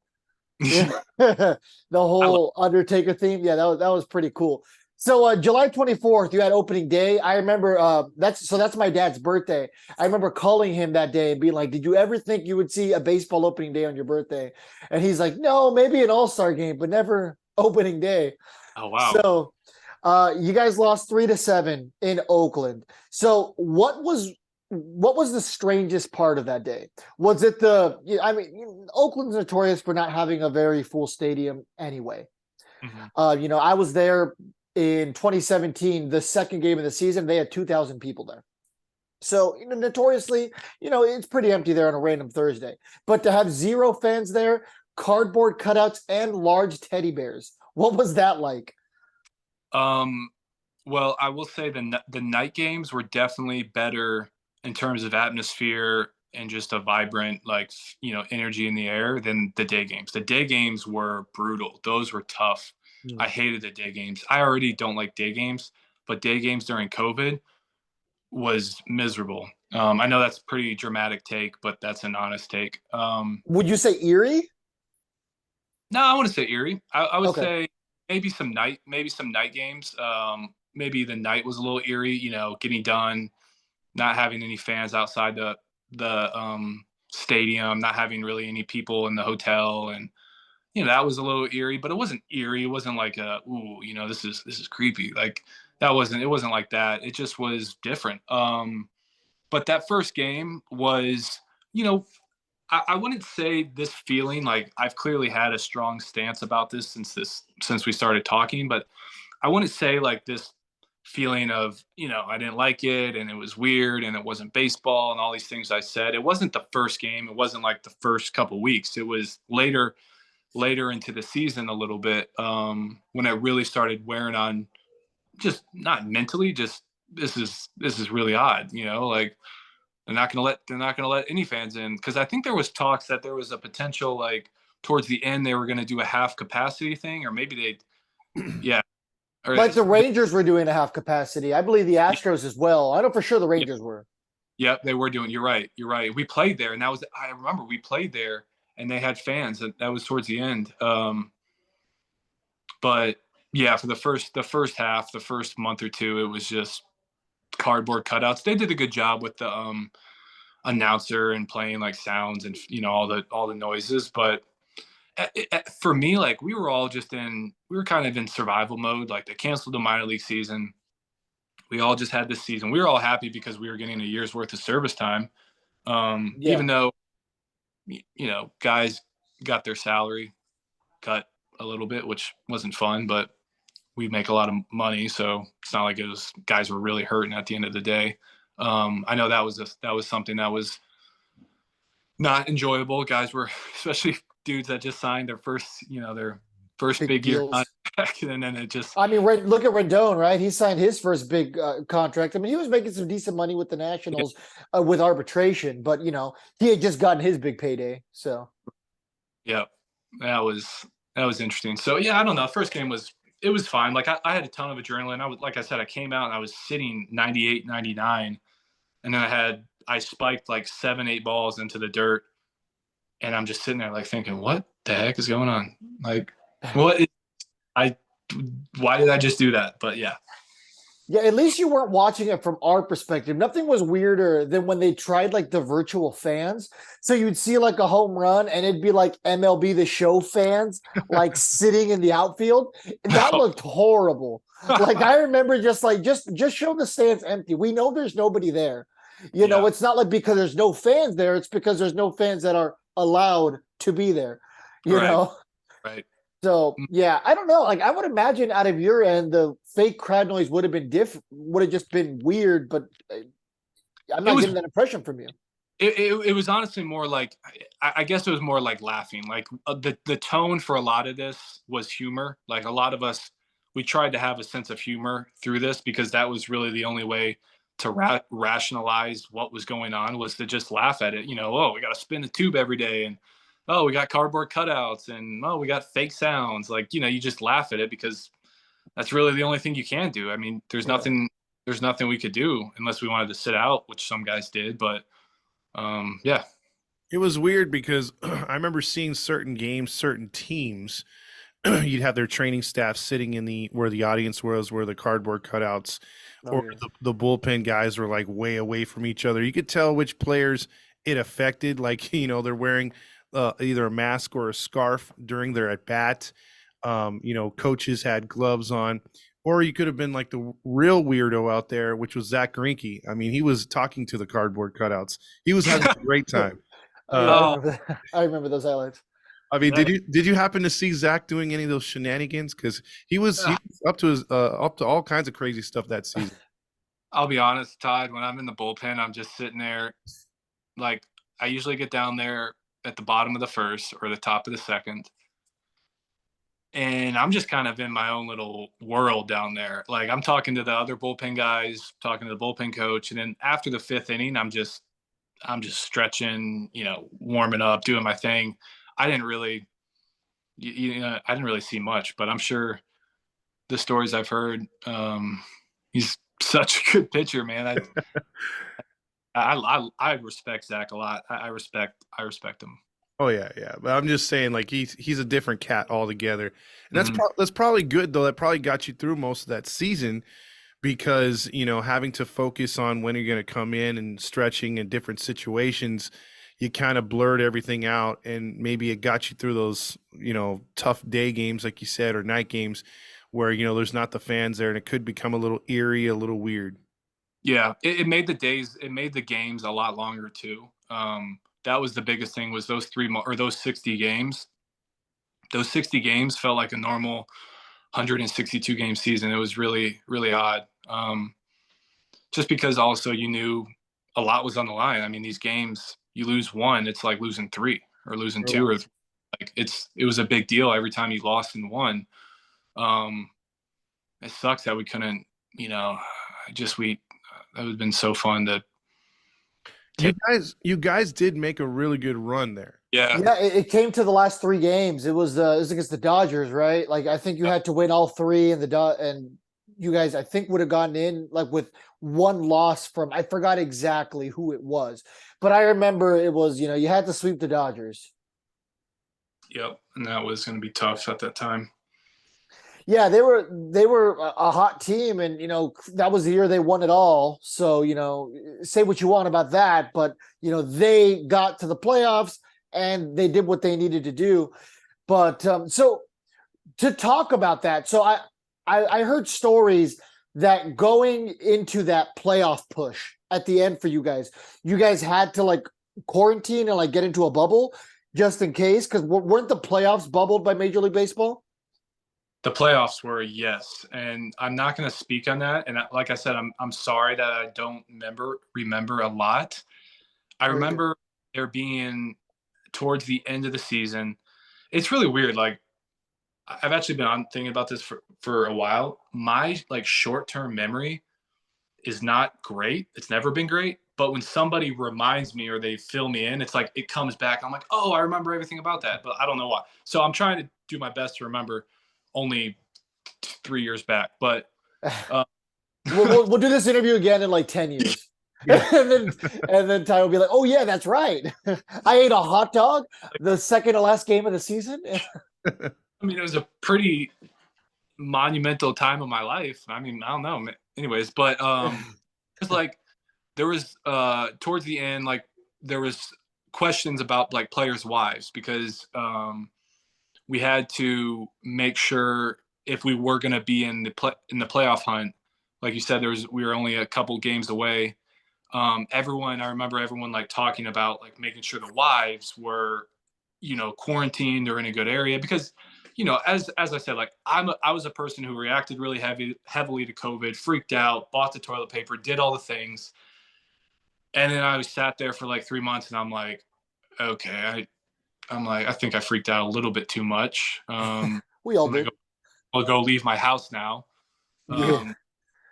The whole Undertaker theme. Yeah, that was pretty cool. So July 24th, you had opening day. I remember that's my dad's birthday. I remember calling him that day and being like, "Did you ever think you would see a baseball opening day on your birthday?" And he's like, "No, maybe an all-star game, but never opening day." Oh wow. So you guys lost 3-7 in Oakland. So what was the strangest part of that day? Was it Oakland's notorious for not having a very full stadium anyway. Mm-hmm. I was there in 2017, the second game of the season. They had 2,000 people there. So, notoriously, it's pretty empty there on a random Thursday. But to have 0 fans there, cardboard cutouts, and large teddy bears, what was that like? Well, I will say the night games were definitely better in terms of atmosphere and just a vibrant, energy in the air than the day games. The day games were brutal. Those were tough. I hated the day games. I already don't like day games, but day games during COVID was miserable. I know that's a pretty dramatic take, but that's an honest take. Would you say eerie? No, I want to say eerie. I would Okay. say maybe some night games. Maybe the night was a little eerie, getting done, not having any fans outside the stadium, not having really any people in the hotel, and that was a little eerie, but it wasn't eerie. It wasn't like this is creepy. Like it wasn't like that. It just was different. But that first game was, I wouldn't say this feeling, like I've clearly had a strong stance about this since we started talking, but I wouldn't say like this feeling of, I didn't like it and it was weird and it wasn't baseball and all these things I said. It wasn't the first game. It wasn't like the first couple weeks. It was later into the season a little bit, when it really started wearing on, just not mentally, just this is really odd, like they're not gonna let any fans in, because I think there was talks that there was a potential, like towards the end they were gonna do a half capacity thing, or maybe yeah, or Like the Rangers were doing a half capacity. I believe the Astros as well. I know for sure the Rangers were. Yep, they were doing. You're right. We played there, and I remember we played there, and they had fans. That was towards the end. But yeah, for the first half, the first month or two, it was just cardboard cutouts. They did a good job with the announcer and playing like sounds and all the noises. But for me, like we were kind of in survival mode. Like they canceled the minor league season. We all just had this season. We were all happy because we were getting a year's worth of service time. Even though, guys got their salary cut a little bit, which wasn't fun, but we make a lot of money. So it's not like guys were really hurting at the end of the day. I know that was something that was not enjoyable. Guys were, especially dudes that just signed their first big year contract, and then it just. I mean, look at Rendon, right? He signed his first big contract. I mean, he was making some decent money with the Nationals with arbitration, but he had just gotten his big payday. So, yeah, that was interesting. So yeah, I don't know. First game was fine. Like I had a ton of adrenaline. Like I said, I came out and I was sitting 98, 99, and then I spiked like 7-8 balls into the dirt, and I'm just sitting there like thinking, what the heck is going on? Like, why did I just do that? But yeah. Yeah, at least you weren't watching it from our perspective. Nothing was weirder than when they tried like the virtual fans. So you'd see like a home run and it'd be like MLB The Show fans like sitting in the outfield. That looked horrible. Like I remember just show the stands empty. We know there's nobody there. It's not like because there's no fans there. It's because there's no fans that are allowed to be there. You know? Right. So yeah, I don't know. Like I would imagine out of your end, the fake crowd noise would have been would have just been weird. But I'm not getting that impression from you. It was honestly more like, I guess it was more like laughing. Like the tone for a lot of this was humor. Like a lot of us, we tried to have a sense of humor through this because that was really the only way to rationalize what was going on, was to just laugh at it. Oh, we got to spin the tube every day, and oh, we got cardboard cutouts, and oh, we got fake sounds. Like, you just laugh at it because that's really the only thing you can do. I mean, there's nothing we could do unless we wanted to sit out, which some guys did. But yeah. It was weird because I remember seeing certain games, certain teams, you'd have their training staff sitting in where the audience was, where the cardboard cutouts, the bullpen guys were like way away from each other. You could tell which players it affected. Like, they're wearing either a mask or a scarf during their at bat. Coaches had gloves on, or you could have been like the real weirdo out there, which was Zach Greinke. I mean, he was talking to the cardboard cutouts. He was having a great time. I remember those highlights. I mean, did you happen to see Zach doing any of those shenanigans? Because he was up to all kinds of crazy stuff that season. I'll be honest, Todd. When I'm in the bullpen, I'm just sitting there. Like I usually get down there at the bottom of the first or the top of the second, and I'm just kind of in my own little world down there. Like I'm talking to the other bullpen guys, talking to the bullpen coach, and then after the fifth inning, I'm just stretching, warming up, doing my thing. I didn't really see much, but I'm sure the stories I've heard. He's such a good pitcher, man. I respect Zach a lot. I respect him. Oh yeah, yeah. But I'm just saying, like he's a different cat altogether, and Mhm. that's probably good though. That probably got you through most of that season because having to focus on when you're going to come in and stretching in different situations, you kind of blurred everything out, and maybe it got you through those tough day games, like you said, or night games where there's not the fans there, and it could become a little eerie, a little weird. Yeah, it made it made the games a lot longer too. That was the biggest thing was those 60 games. Those 60 games felt like a normal 162 game season. It was really, really odd. Just because also you knew a lot was on the line. I mean, these games, you lose one, it's like losing three or losing two, or like it was a big deal every time you lost in one. It sucks that we couldn't, that would have been so fun to take. You guys did make a really good run there. Yeah. Yeah, it came to the last 3 games. It was against the Dodgers, right? Like I think you had to win all three, and you guys I think would have gotten in like with one loss from I forgot exactly who it was, but I remember it was you had to sweep the Dodgers. Yep, and that was going to be tough at that time. Yeah, they were a hot team, and that was the year they won it all. So say what you want about that, but they got to the playoffs and they did what they needed to do. But so to talk about that, so I heard stories that going into that playoff push at the end for you guys had to like quarantine and like get into a bubble just in case, because weren't the playoffs bubbled by Major League Baseball? The playoffs were, yes, and I'm not going to speak on that. And like I said, I'm sorry that I don't remember a lot. I remember there being towards the end of the season. It's really weird. Like I've actually been on thinking about this for a while. My like short-term memory is not great. It's never been great. But when somebody reminds me or they fill me in, it's like it comes back. I'm like, oh, I remember everything about that, but I don't know why. So I'm trying to do my best to remember only 3 years back. But we'll do this interview again in like 10 years. Yeah. and then Ty will be like, oh yeah, that's right. I ate a hot dog the second to last game of the season. I mean, it was a pretty monumental time of my life. I mean, I don't know. Anyways, but it's like there was towards the end, like there was questions about like players' wives because we had to make sure if we were going to be in the playoff hunt. Like you said, we were only a couple games away. I remember everyone like talking about like making sure the wives were, quarantined or in a good area because, as I said, like I was a person who reacted really heavily to COVID, freaked out, bought the toilet paper, did all the things. And then I was sat there for like 3 months and I'm like, okay, I think I freaked out a little bit too much. We all did. I'll go leave my house now. Yeah.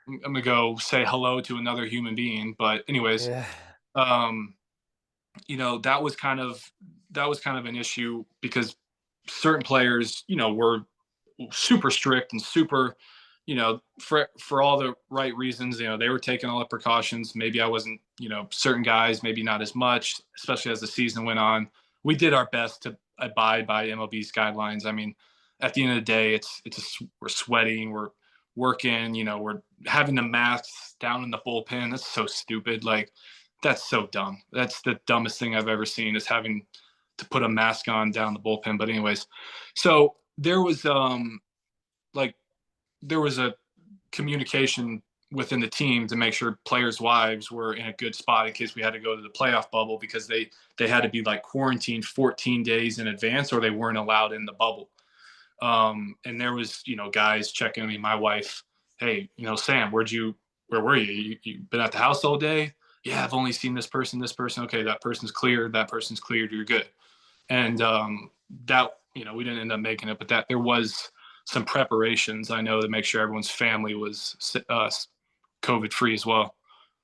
I'm gonna go say hello to another human being. But anyways, Yeah. that was kind of an issue because certain players, were super strict and super, for all the right reasons, they were taking all the precautions. Maybe I wasn't, certain guys, maybe not as much, especially as the season went on. We did our best to abide by MLB's guidelines. I mean, at the end of the day, we're sweating, we're working, we're having the masks down in the bullpen. That's so stupid. Like, that's so dumb. That's the dumbest thing I've ever seen is having to put a mask on down the bullpen. But anyways, so there was there was a communication within the team to make sure players' wives were in a good spot in case we had to go to the playoff bubble because they had to be like quarantined 14 days in advance or they weren't allowed in the bubble. And there was, guys checking me, my wife, hey, Sam, where were you? You been at the house all day? Yeah, I've only seen this person. Okay, that person's cleared. You're good. And that, we didn't end up making it, but that there was some preparations, I know, to make sure everyone's family was COVID free as well.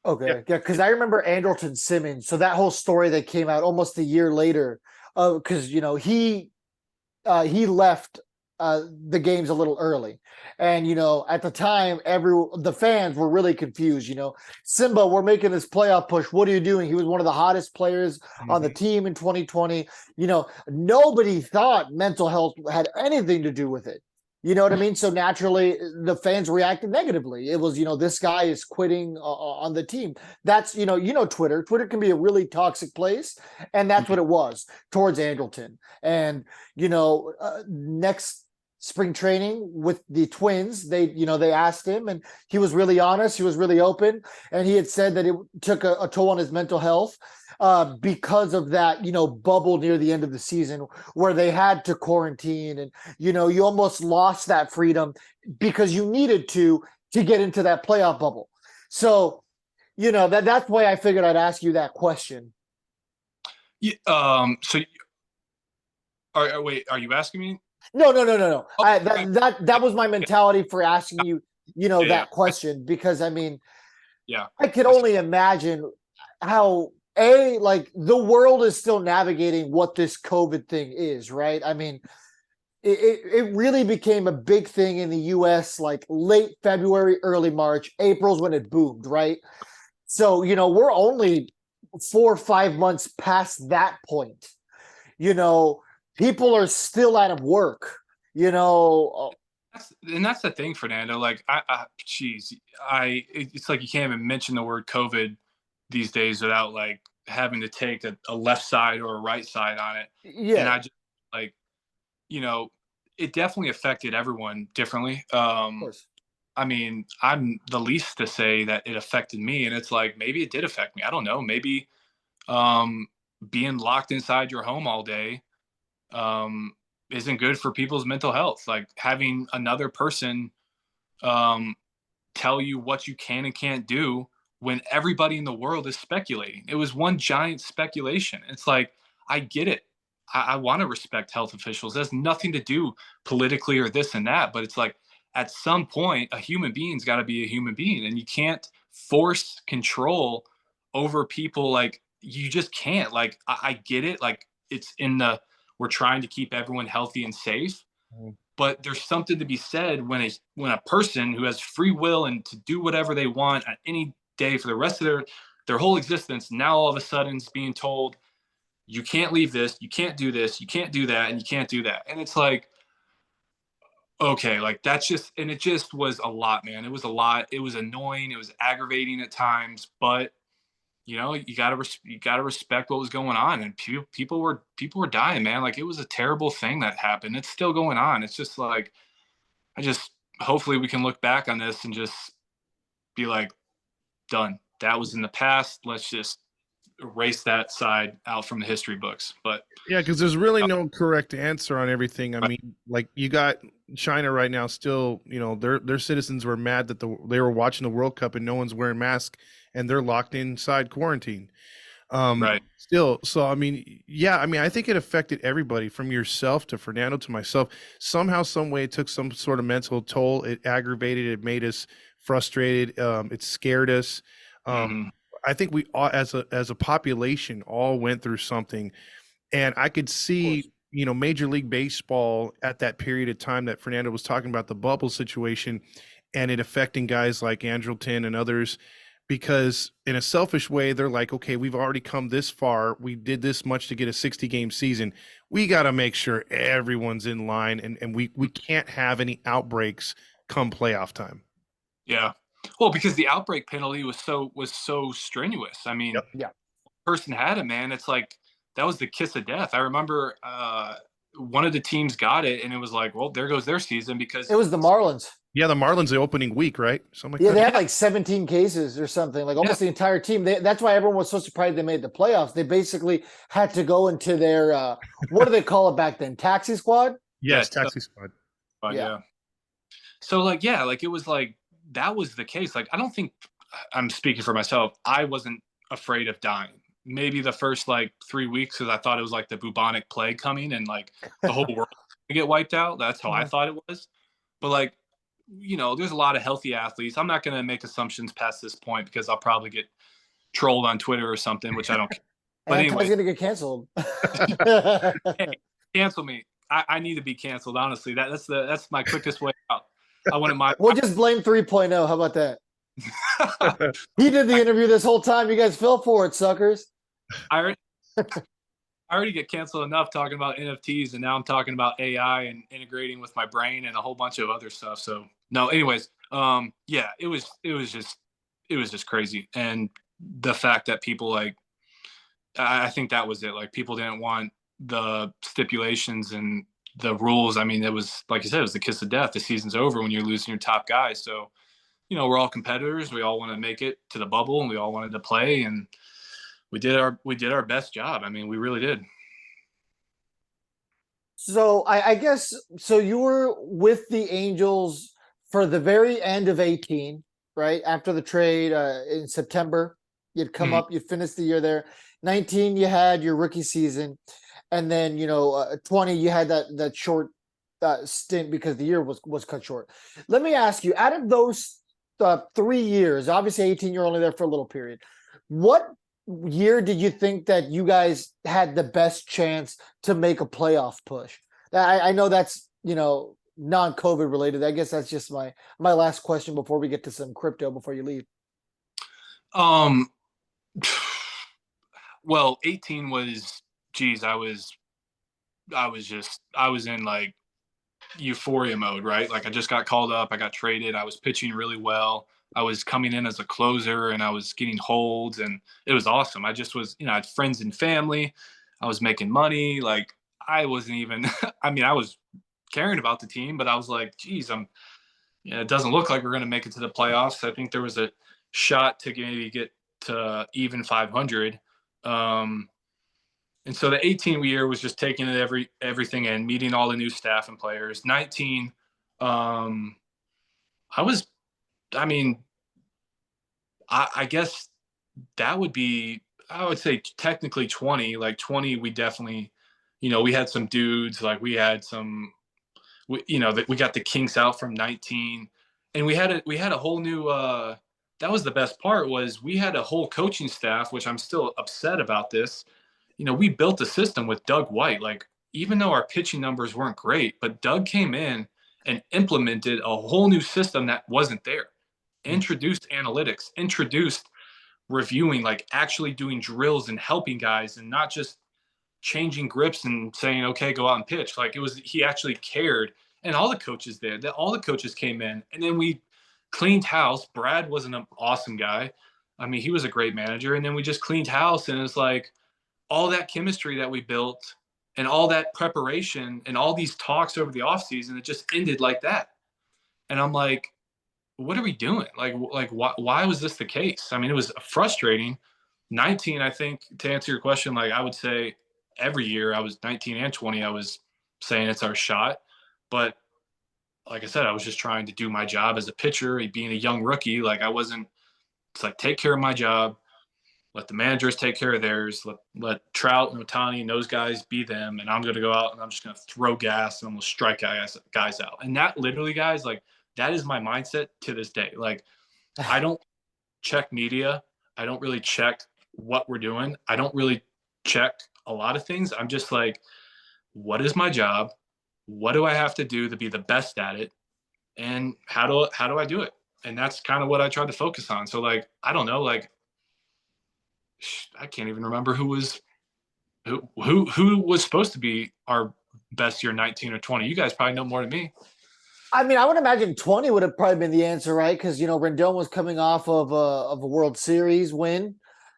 Okay, yeah, because I remember Andrelton Simmons. So that whole story that came out almost a year later, because he left the games a little early. And, at the time, the fans were really confused. Simba, we're making this playoff push. What are you doing? He was one of the hottest players on the team in 2020. Nobody thought mental health had anything to do with it. You know what I mean? So naturally, the fans reacted negatively. It was, this guy is quitting on the team. That's, Twitter. Twitter can be a really toxic place, and that's what it was towards Andrelton. And, next spring training with the Twins, they asked him, and he was really honest. He was really open, and he had said that it took a toll on his mental health because of that, bubble near the end of the season where they had to quarantine, and you almost lost that freedom because you needed to get into that playoff bubble. So, that's why I figured I'd ask you that question. So, wait, are you asking me? No. Oh, That was my mentality for asking you, that question, because I could only imagine how the world is still navigating what this COVID thing is, right? It really became a big thing in the US like late February, early March. April's when it boomed, right? So, we're only 4 or 5 months past that point. People are still out of work, and that's the thing, Fernando. Like, it's like you can't even mention the word COVID these days without like having to take a left side or a right side on it. Yeah. And I just like, it definitely affected everyone differently. Of course. I'm the least to say that it affected me, and it's like maybe it did affect me. I don't know. Maybe being locked inside your home all day isn't good for people's mental health. Like having another person tell you what you can and can't do when everybody in the world is speculating. It was one giant speculation. It's like, I get it. I want to respect health officials. It has nothing to do politically or this and that, but it's like at some point, a human being's got to be a human being, and you can't force control over people. Like you just can't. Like I get it. Like it's we're trying to keep everyone healthy and safe, but there's something to be said when a person who has free will and to do whatever they want on any day for the rest of their whole existence, now all of a sudden is being told, you can't leave this, you can't do this, you can't do that, and you can't do that. And it's like, okay, like and it just was a lot, man. It was a lot. It was annoying. It was aggravating at times, but you gotta respect what was going on, and people were dying, man. Like it was a terrible thing that happened. It's still going on. It's just like, hopefully we can look back on this and just be like, done. That was in the past. Let's just erase that side out from the history books. But yeah, because there's really no correct answer on everything. Like you got China right now still, their citizens were mad that they were watching the World Cup and no one's wearing masks and they're locked inside quarantine. Right. Still. So, I think it affected everybody from yourself to Fernando to myself. Somehow, some way it took some sort of mental toll. It aggravated, it made us frustrated. It scared us. I think we all, as a population, all went through something, and I could see, Major League Baseball at that period of time that Fernando was talking about, the bubble situation, and it affecting guys like Andrelton and others, because in a selfish way, they're like, okay, we've already come this far. We did this much to get a 60-game season. We got to make sure everyone's in line, and we can't have any outbreaks come playoff time. Yeah. Well, because the outbreak penalty was so strenuous. Yeah. Person had it, man. It's like that was the kiss of death. I remember one of the teams got it, and it was like, well, there goes their season, because it was the Marlins. Yeah, the Marlins, the opening week, right? Something like that. They had like 17 cases or something, like almost the entire team. That's why everyone was so surprised they made the playoffs. They basically had to go into their what do they call it back then? Taxi squad? Yes, taxi squad. Yeah. So it was like that was the case. Like I don't think, I'm speaking for myself, I wasn't afraid of dying. Maybe the first 3 weeks, because I thought it was like the bubonic plague coming and like the whole world to get wiped out. That's how I thought it was. But there's a lot of healthy athletes. I'm not going to make assumptions past this point because I'll probably get trolled on Twitter or something, which I don't care. But anyway, going to get canceled. Cancel me. I need to be canceled. Honestly, that's my quickest way out. I wouldn't mind. We'll just blame 3.0. How about that? He did the interview this whole time. You guys fell for it, suckers. I already get canceled enough talking about NFTs, and now I'm talking about AI and integrating with my brain and a whole bunch of other stuff. So no, anyways, yeah, it was just crazy. And the fact that people like, I think that was it. Like, people didn't want the stipulations and the rules. I mean, it was, like you said, it was the kiss of death. The season's over when you're losing your top guys. So, we're all competitors. We all want to make it to the bubble, and we all wanted to play, and we did our best job. I mean, we really did. So I guess, so you were with the Angels for the very end of 18, right? After the trade in September, you'd come up, you finished the year there. 19, you had your rookie season. And then, 20, you had that short stint because the year was cut short. Let me ask you, out of those 3 years, obviously 18, you're only there for a little period. What year did you think that you guys had the best chance to make a playoff push? I know that's, non-COVID related. I guess that's just my last question before we get to some crypto before you leave. Well, 18 was, geez, I was in like euphoria mode, right? Like, I just got called up, I got traded, I was pitching really well. I was coming in as a closer, and I was getting holds, and it was awesome. I just was, I had friends and family. I was making money. Like, I wasn't even, I mean, I was caring about the team, but I was like, geez, it doesn't look like we're going to make it to the playoffs. I think there was a shot to maybe get to even 500. And so the 18 year was just taking it everything in, meeting all the new staff and players. 19, I guess that would be, I would say technically 20. Like 20, we definitely, we had some dudes, like we had some, we got the kinks out from 19, and we had a whole new, that was the best part, was we had a whole coaching staff, which I'm still upset about this. We built a system with Doug White. Like, even though our pitching numbers weren't great, but Doug came in and implemented a whole new system that wasn't there. Introduced analytics, introduced reviewing, like actually doing drills and helping guys, and not just changing grips and saying, okay, go out and pitch. Like, he actually cared. And all the coaches did. All the coaches came in, and then we cleaned house. Brad was an awesome guy. I mean, he was a great manager. And then we just cleaned house, and it's like, all that chemistry that we built and all that preparation and all these talks over the offseason, it just ended like that. And I'm like, what are we doing? Like why was this the case? I mean, it was frustrating. 19, I think, to answer your question, like, I would say every year, I was 19 and 20, I was saying it's our shot. But like I said, I was just trying to do my job as a pitcher, being a young rookie. Like, it's like, take care of my job. Let the managers take care of theirs. Let Trout and Ohtani and those guys be them. And I'm going to go out and I'm just going to throw gas, and I'm going to strike guys out. And that literally, guys, like, that is my mindset to this day. Like, I don't check media. I don't really check what we're doing. I don't really check a lot of things. I'm just like, what is my job? What do I have to do to be the best at it? And how do I do it? And that's kind of what I tried to focus on. So, like, I don't know, like, I can't even remember who was supposed to be our best year, 19 or 20. You guys probably know more than me. I mean, I would imagine 20 would have probably been the answer, right? Because, Rendon was coming off of a World Series win,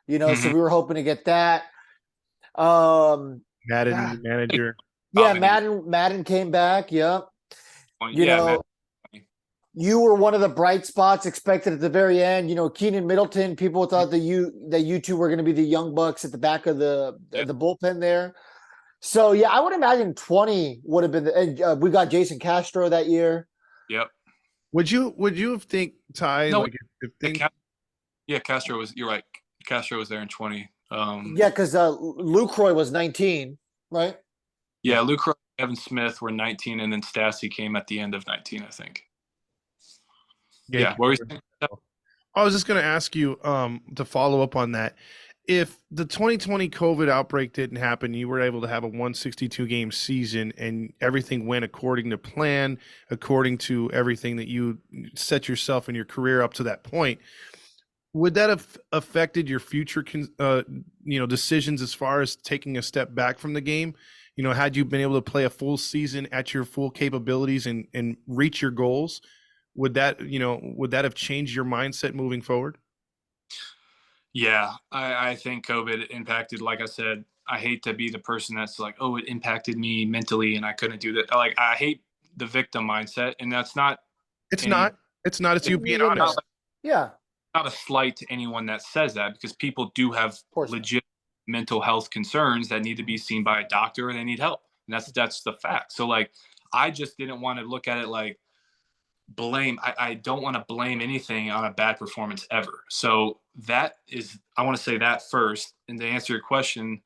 so we were hoping to get that. Madden manager. Yeah, Madden came back. Yep. You were one of the bright spots expected at the very end. Keenan Middleton, people thought that you two were going to be the young bucks at the back of the bullpen there. So, yeah, I would imagine 20 would have been we got Jason Castro that year. Yep. Would you have think, Ty? No, Castro was, you're right. Castro was there in 20. Yeah, because Lucroy was 19, right? Yeah, Lucroy, Evan Smith were 19, and then Stassi came at the end of 19, I think. Yeah. What were you saying? I was just going to ask you to follow up on that. if the 2020 COVID outbreak didn't happen, you were able to have a 162 game season and everything went according to plan, according to everything that you set yourself in your career up to that point, would that have affected your future, decisions as far as taking a step back from the game? Had you been able to play a full season at your full capabilities and reach your goals, would that have changed your mindset moving forward? Yeah, I think COVID impacted, like I said, I hate to be the person that's like, oh, it impacted me mentally and I couldn't do that. Like, I hate the victim mindset. And that's not, It's any, not. It's not. It's you being honest. Yeah. Not a slight to anyone that says that, because people do have legit mental health concerns that need to be seen by a doctor and they need help. And that's the fact. So like, I just didn't want to look at it like blame. I don't want to blame anything on a bad performance ever. So that is, I want to say that first. And to answer your question,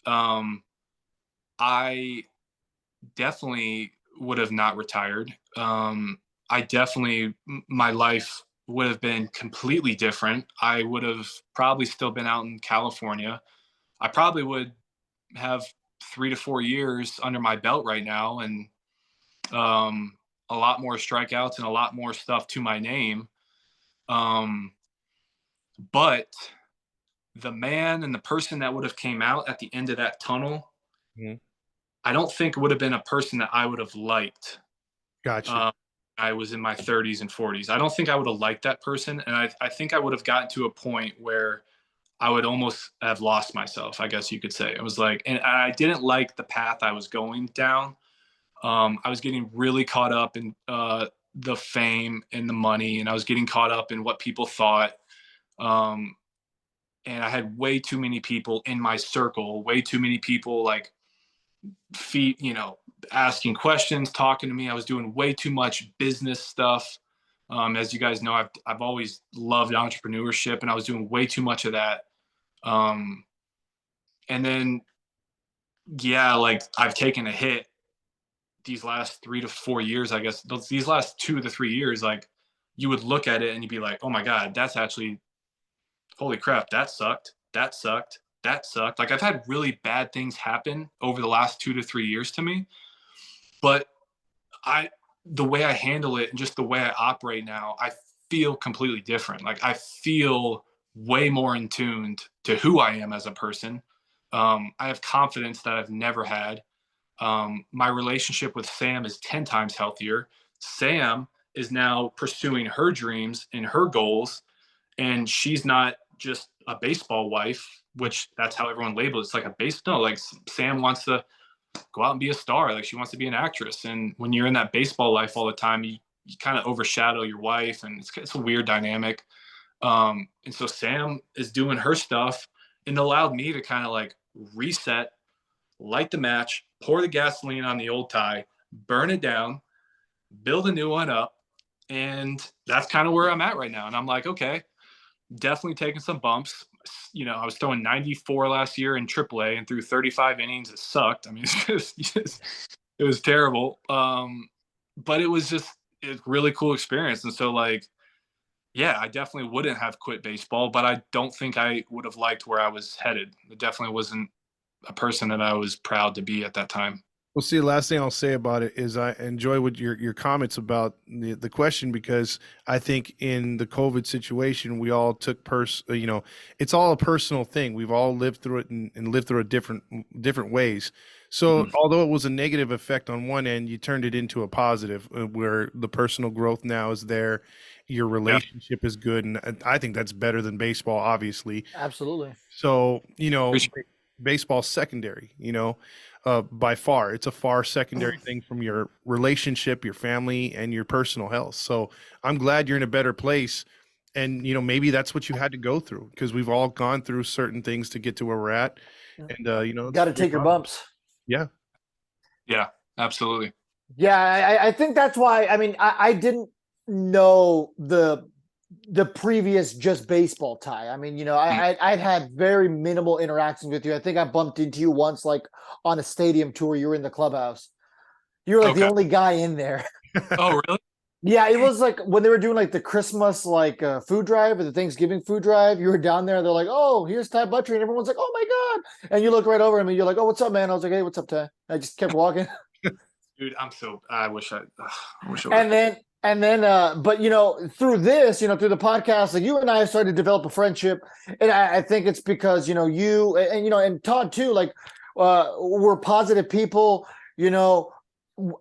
I definitely would have not retired. I definitely, my life would have been completely different. I would have probably still been out in California. I probably would have 3 to 4 years under my belt right now, and a lot more strikeouts and a lot more stuff to my name. But the man and the person that would have came out at the end of that tunnel, mm-hmm. I don't think would have been a person that I would have liked. Gotcha. I was in my 30s and 40s. I don't think I would have liked that person. And I think I would have gotten to a point where I would almost have lost myself, I guess you could say. It was like, and I didn't like the path I was going down. I was getting really caught up in the fame and the money, and I was getting caught up in what people thought. And I had way too many people in my circle, way too many people like asking questions, talking to me. I was doing way too much business stuff. As you guys know, I've always loved entrepreneurship, and I was doing way too much of that. And then, yeah, like I've taken a hit these last 3 to 4 years, I guess. These last 2 to 3 years, like you would look at it and you'd be like, oh my God, that's actually, holy crap, that sucked. That sucked. That sucked. Like I've had really bad things happen over the last 2 to 3 years to me, but the way I handle it and just the way I operate now, I feel completely different. Like I feel way more in tune to who I am as a person. I have confidence that I've never had. My relationship with Sam is 10 times healthier. Sam is now pursuing her dreams and her goals, and she's not just a baseball wife, which that's how everyone labels it. It's like a base. No, like Sam wants to go out and be a star. Like she wants to be an actress. And when you're in that baseball life all the time, you kind of overshadow your wife, and it's a weird dynamic. And so Sam is doing her stuff, and allowed me to kind of like reset, light the match, pour the gasoline on the old tie, burn it down, build a new one up. And that's kind of where I'm at right now. And I'm like, okay, definitely taking some bumps. I was throwing 94 last year in AAA and through 35 innings. It sucked. I mean, it was terrible. But it was just a really cool experience. And so like, yeah, I definitely wouldn't have quit baseball, but I don't think I would have liked where I was headed. It definitely wasn't a person that I was proud to be at that time. Well, see, the last thing I'll say about it is I enjoy what your comments about the question, because I think in the COVID situation, we all took it's all a personal thing. We've all lived through it and lived through it different ways. So although it was a negative effect on one end, you turned it into a positive where the personal growth now is there. Your relationship is good. And I think that's better than baseball, obviously. Absolutely. So, baseball's secondary, by far. It's a far secondary thing from your relationship, your family, and your personal health. So I'm glad you're in a better place. And, maybe that's what you had to go through, because we've all gone through certain things to get to where we're at. And, got to take your bumps. Yeah. Yeah, absolutely. Yeah. I think that's why, I didn't know the previous just baseball tie. I'd had very minimal interactions with you. I think I bumped into you once, like on a stadium tour. You were in the clubhouse. You were like the only guy in there. Oh, really? Yeah, it was like when they were doing like the Christmas like food drive or the Thanksgiving food drive. You were down there, they're like, "Oh, here's Ty Buttrey," and everyone's like, "Oh my god!" And you look right over him, and you're like, "Oh, what's up, man?" I was like, "Hey, what's up, Ty?" I just kept walking, Dude, I wish I wish I would. and then, but through this, through the podcast, like you and I have started to develop a friendship, and I think it's because you and Todd too, like we're positive people. You know,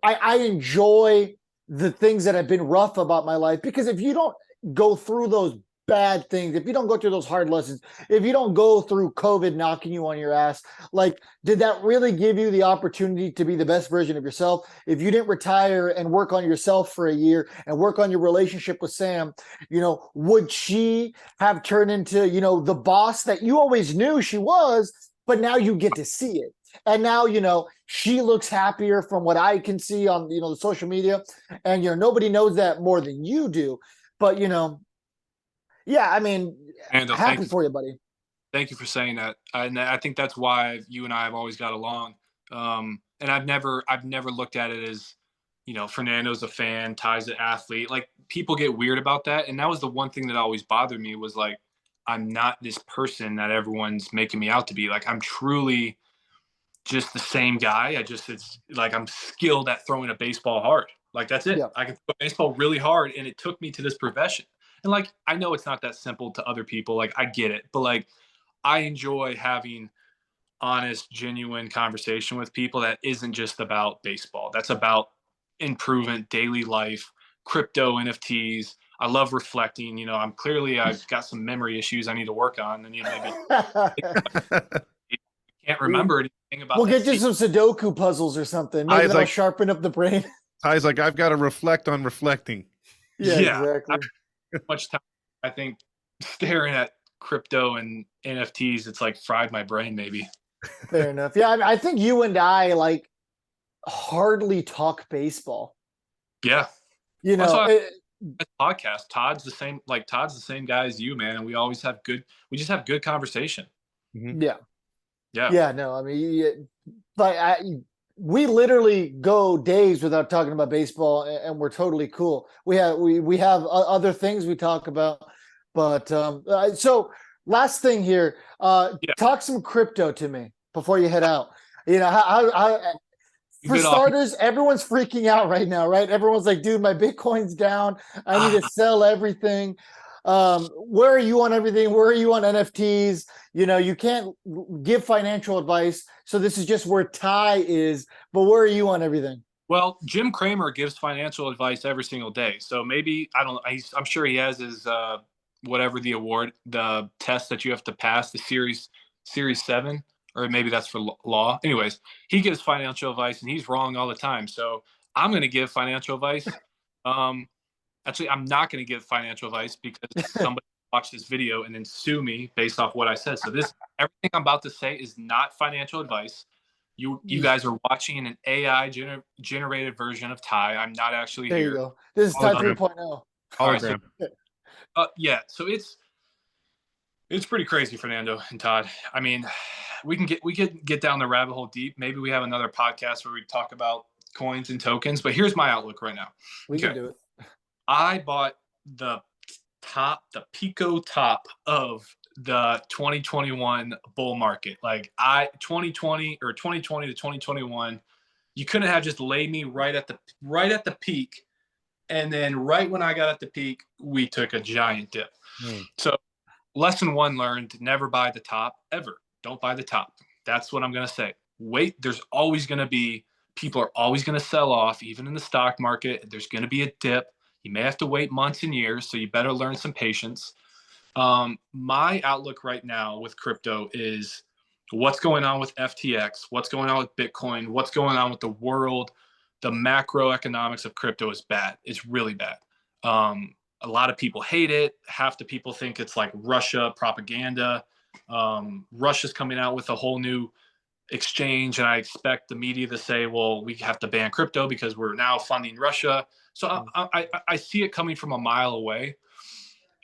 I enjoy the things that have been rough about my life because if you don't go through those bad things, if you don't go through those hard lessons, if you don't go through COVID knocking you on your ass, like, did that really give you the opportunity to be the best version of yourself? If you didn't retire and work on yourself for a year and work on your relationship with Sam, would she have turned into, the boss that you always knew she was, but now you get to see it? And now, she looks happier from what I can see on, the social media. And, nobody knows that more than you do. But, yeah, I mean, And happy for you, buddy. thank you for saying that. And I think that's why you and I have always got along. And I've never looked at it as, Fernando's a fan, Ty's an athlete. Like people get weird about that. And that was the one thing that always bothered me was like, I'm not this person that everyone's making me out to be. Like I'm truly just the same guy. It's like I'm skilled at throwing a baseball hard. Like that's it. Yeah. I can throw a baseball really hard, and it took me to this profession. And like I know it's not that simple to other people. Like I get it, but like I enjoy having honest, genuine conversation with people that isn't just about baseball. That's about improvement, daily life, crypto, NFTs. I love reflecting. I've got some memory issues I need to work on, and maybe can't remember anything about We'll that get you some Sudoku puzzles or something. Maybe that'll sharpen up the brain. Ty's like, I've got to reflect on reflecting. Yeah, exactly. I've much time, I think, staring at crypto and NFTs, it's like fried my brain maybe. Fair enough. Yeah, I think you and I like hardly talk baseball. Yeah. It, Podcast. Todd's the same guy as you, man. And we just have good conversation. Mm-hmm. Yeah. Yeah. Yeah, no, I mean, but we literally go days without talking about baseball, and we're totally cool. We have other things we talk about, but so last thing here, talk some crypto to me before you head out. How for starters, everyone's freaking out right now, right? Everyone's like, dude, my Bitcoin's down. I need to sell everything. Where are you on everything? Where are you on NFTs? You can't give financial advice. So this is just where Ty is, but where are you on everything? Well, Jim Cramer gives financial advice every single day. So maybe, I don't know, I'm sure he has his, whatever the test that you have to pass, the series 7, or maybe that's for law. Anyways, he gives financial advice and he's wrong all the time. So I'm going to give financial advice. Actually, I'm not going to give financial advice because somebody watched this video and then sue me based off what I said. So everything I'm about to say is not financial advice. You guys are watching an AI generated version of Ty. I'm not actually there here. You go. This is Ty 3.0. Hologram. Yeah, so it's pretty crazy, Fernando and Todd. I mean, we can get down the rabbit hole deep. Maybe we have another podcast where we talk about coins and tokens. But here's my outlook right now. We can do it. I bought the Pico top of the 2021 bull market. Like 2020 to 2021, you couldn't have just laid me right at the peak. And then right when I got at the peak, we took a giant dip. So lesson 1 learned, never buy the top ever. Don't buy the top. That's what I'm going to say. Wait, there's always going to be, people are always going to sell off, even in the stock market. There's going to be a dip. You may have to wait months and years, so you better learn some patience. My outlook right now with crypto is what's going on with FTX, what's going on with Bitcoin, what's going on with the world. The macroeconomics of crypto is bad. It's really bad. A lot of people hate it. Half the people think it's like Russia propaganda. Russia's coming out with a whole new exchange, and I expect the media to say, well, we have to ban crypto because we're now funding Russia. So I see it coming from a mile away,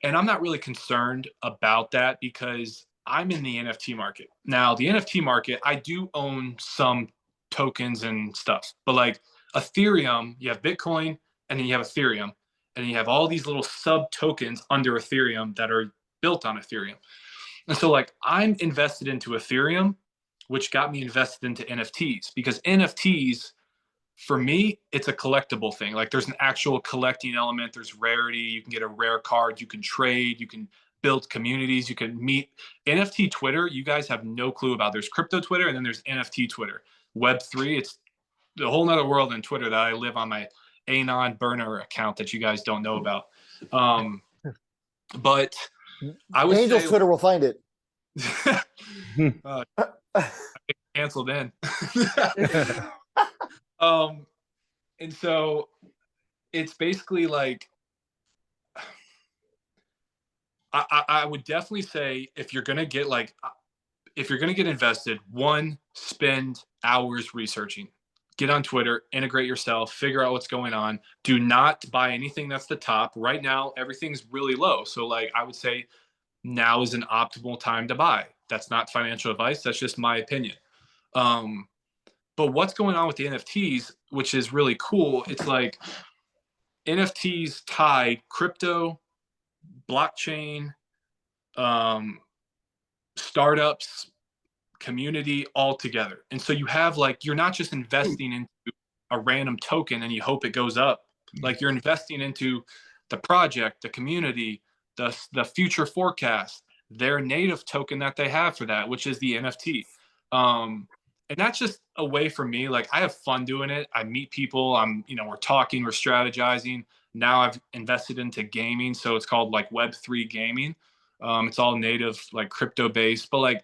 and I'm not really concerned about that because I'm in the NFT market. Now, the NFT market, I do own some tokens and stuff, but like Ethereum, you have Bitcoin and then you have Ethereum. and you have all these little sub tokens under Ethereum that are built on Ethereum. And so like I'm invested into Ethereum, which got me invested into NFTs, because NFTs, for me, it's a collectible thing. Like there's an actual collecting element. There's rarity. You can get a rare card. You can trade. You can build communities. You can meet. NFT Twitter, you guys have no clue about. There's crypto Twitter, and then there's NFT Twitter. Web3, it's a whole nother world in Twitter that I live on my Anon burner account that you guys don't know about. But I would Angel's say Twitter will find it. Canceled in. And so it's basically like, I would definitely say if you're going to get invested, one, spend hours researching, get on Twitter, integrate yourself, figure out what's going on. Do not buy anything that's the top. Right now, everything's really low. So like, I would say now is an optimal time to buy. That's not financial advice. That's just my opinion. But what's going on with the NFTs, which is really cool, it's like NFTs tied crypto, blockchain, startups, community all together. And so you have like, you're not just investing into a random token and you hope it goes up. Like you're investing into the project, the community, the future forecast, their native token that they have for that, which is the NFT. And that's just a way for me. Like I have fun doing it. I meet people. We're talking, we're strategizing. Now I've invested into gaming. So it's called like Web3 gaming. It's all native, like crypto based, but like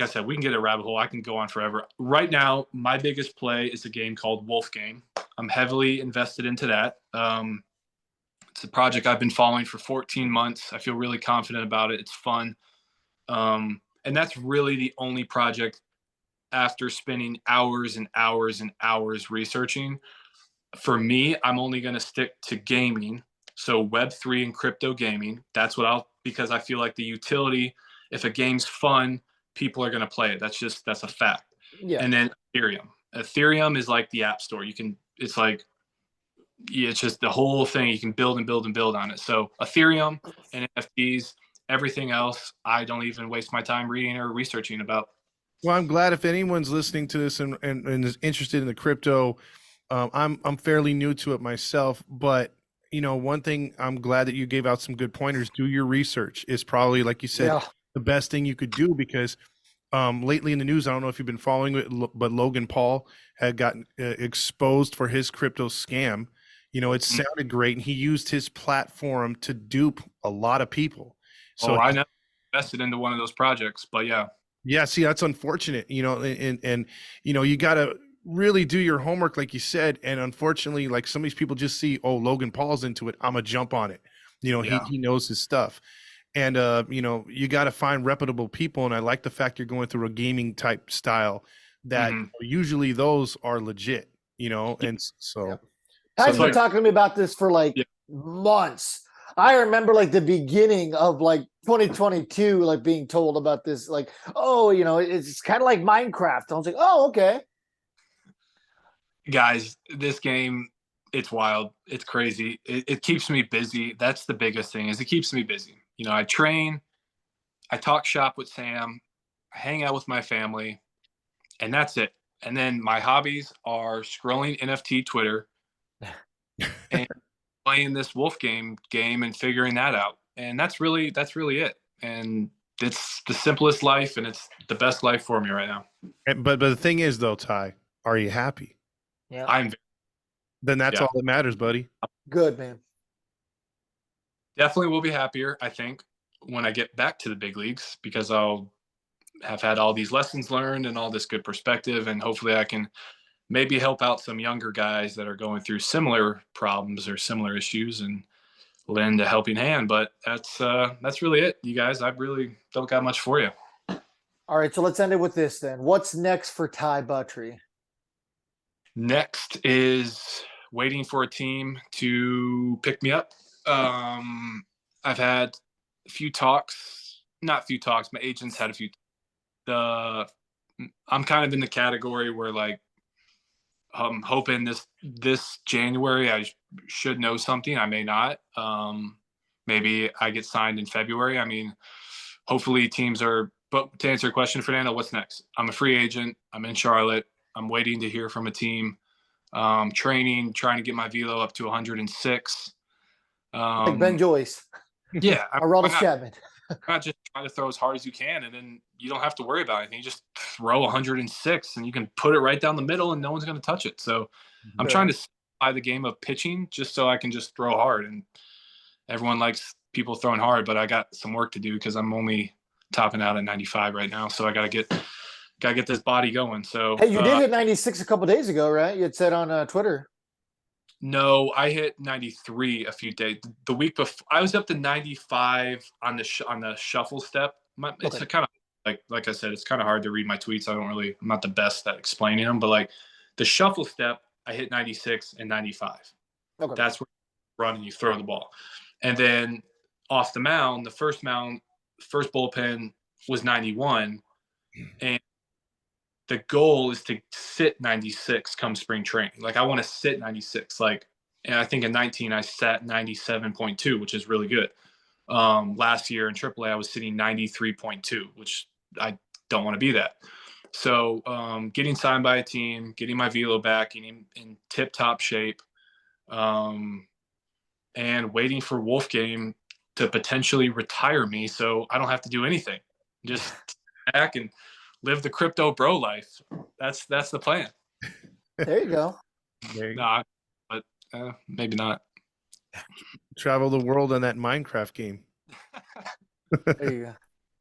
I said, we can get a rabbit hole. I can go on forever. Right now, my biggest play is a game called Wolf Game. I'm heavily invested into that. It's a project I've been following for 14 months. I feel really confident about it. It's fun. And that's really the only project after spending hours and hours and hours researching. For me, I'm only going to stick to gaming. So Web3 and crypto gaming, that's what because I feel like the utility, if a game's fun, people are going to play it. That's a fact. Yeah. And then Ethereum is like the app store. It's just the whole thing. You can build and build and build on it. So Ethereum and NFTs, everything else, I don't even waste my time reading or researching about. Well, I'm glad if anyone's listening to this and is interested in the crypto. I'm fairly new to it myself, but one thing I'm glad that you gave out some good pointers. Do your research is probably, like you said, the best thing you could do, because lately in the news, I don't know if you've been following it, but Logan Paul had gotten exposed for his crypto scam. It sounded great, and he used his platform to dupe a lot of people. So I never invested into one of those projects, but yeah. Yeah, see, that's unfortunate, and you got to really do your homework, like you said. And unfortunately, like some of these people just see, oh, Logan Paul's into it, I'm gonna jump on it. He knows his stuff. And you got to find reputable people. And I like the fact you're going through a gaming type style that usually those are legit, and so. Ty's been talking to me about this for months. I remember like the beginning of like 2022, like being told about this, like, oh, it's kind of like Minecraft. I was like, oh, okay. Guys, this game, it's wild. It's crazy. It keeps me busy. That's the biggest thing, is it keeps me busy. I train, I talk shop with Sam, I hang out with my family, and that's it. And then my hobbies are scrolling NFT Twitter and playing this Wolf game and figuring that out. And that's really it. And it's the simplest life, and it's the best life for me right now. But the thing is, though, Ty, are you happy? Yeah. Then that's all that matters, buddy. Good, man. Definitely will be happier, I think, when I get back to the big leagues, because I'll have had all these lessons learned and all this good perspective, and hopefully I can maybe help out some younger guys that are going through similar problems or similar issues and lend a helping hand. But that's really it, you guys. I really don't got much for you. All right, so let's end it with this then. What's next for Ty Buttrey? Next is waiting for a team to pick me up. I've had a few talks, not few talks. My agent's had a few. I'm kind of in the category where like I'm hoping this January I should know something. I may not. Maybe I get signed in February. I mean, hopefully teams are. But to answer your question, Fernando, what's next? I'm a free agent. I'm in Charlotte. I'm waiting to hear from a team. Training, trying to get my velo up to 106. Like Ben Joyce. Yeah, Aroldis Chapman. Not just trying to throw as hard as you can, and then you don't have to worry about anything. You just throw 106, and you can put it right down the middle, and no one's going to touch it. So I'm trying to simplify the game of pitching just so I can just throw hard. And everyone likes people throwing hard, but I got some work to do because I'm only topping out at 95 right now. So I got to get this body going. So hey, you did hit 96 a couple days ago, right? You had said on Twitter. No, I hit 93 a few days. The week before, I was up to 95 on the shuffle step. It's a kind of like I said, it's kind of hard to read my tweets. I'm not the best at explaining them, but like the shuffle step, I hit 96 and 95. Okay. That's where you run and you throw the ball. And then off the mound, first bullpen was 91, and the goal is to sit 96 come spring training. Like I want to sit 96. And I think in 19 I sat 97.2, which is really good. Last year in AAA I was sitting 93.2, which I don't want to be that. So getting signed by a team, getting my velo back, getting in tip-top shape, and waiting for Wolfgang to potentially retire me so I don't have to do anything. Just back and live the crypto bro life. That's the plan. There you go. Nah, but maybe not. Travel the world on that Minecraft game. There you go.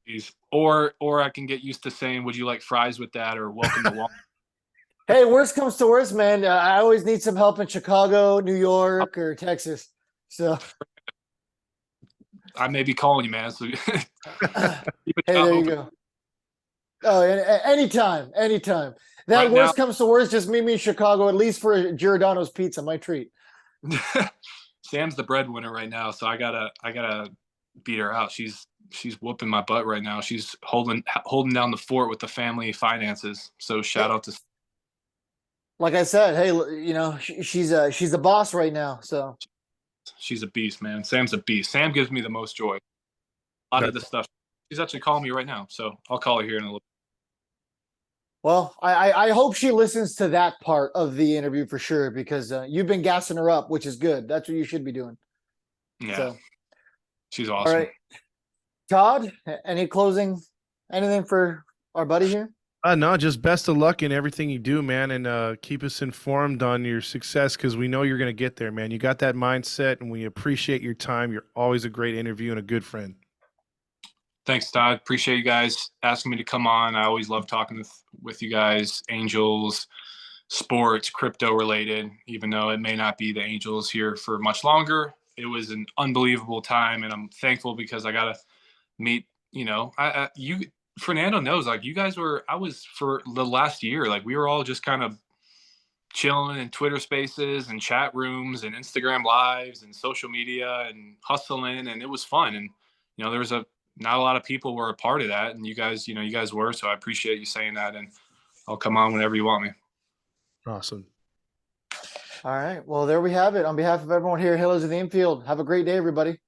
Jeez. Or I can get used to saying, "Would you like fries with that?" or "Welcome to Walmart." Hey, worst comes to worst, man. I always need some help in Chicago, New York, or Texas. So I may be calling you, man. So hey, there you go. Oh, anytime. That Right worst now, comes to worst, just meet me in Chicago, at least for Giordano's pizza, my treat. Sam's the breadwinner right now, so I gotta beat her out. She's whooping my butt right now. She's holding down the fort with the family finances. So shout out to. Like I said, hey, you know she's the boss right now. So she's a beast, man. Sam's a beast. Sam gives me the most joy. A lot of the stuff. She's actually calling me right now, so I'll call her here in a little. Well, I hope she listens to that part of the interview for sure, because you've been gassing her up, which is good. That's what you should be doing. Yeah, so, she's awesome. All right, Todd, anything for our buddy here? No, just best of luck in everything you do, man, and keep us informed on your success because we know you're going to get there, man. You got that mindset, and we appreciate your time. You're always a great interview and a good friend. Thanks, Todd. Appreciate you guys asking me to come on. I always love talking with you guys, Angels, sports, crypto related, even though it may not be the Angels here for much longer. It was an unbelievable time, and I'm thankful because I got to meet, Fernando knows, like you guys I was for the last year, like we were all just kind of chilling in Twitter spaces and chat rooms and Instagram lives and social media and hustling. And it was fun. And, there was not a lot of people were a part of that. And you guys were, so I appreciate you saying that. And I'll come on whenever you want me. Awesome. All right. Well, there we have it. On behalf of everyone here at Halos of the Infield, have a great day, everybody.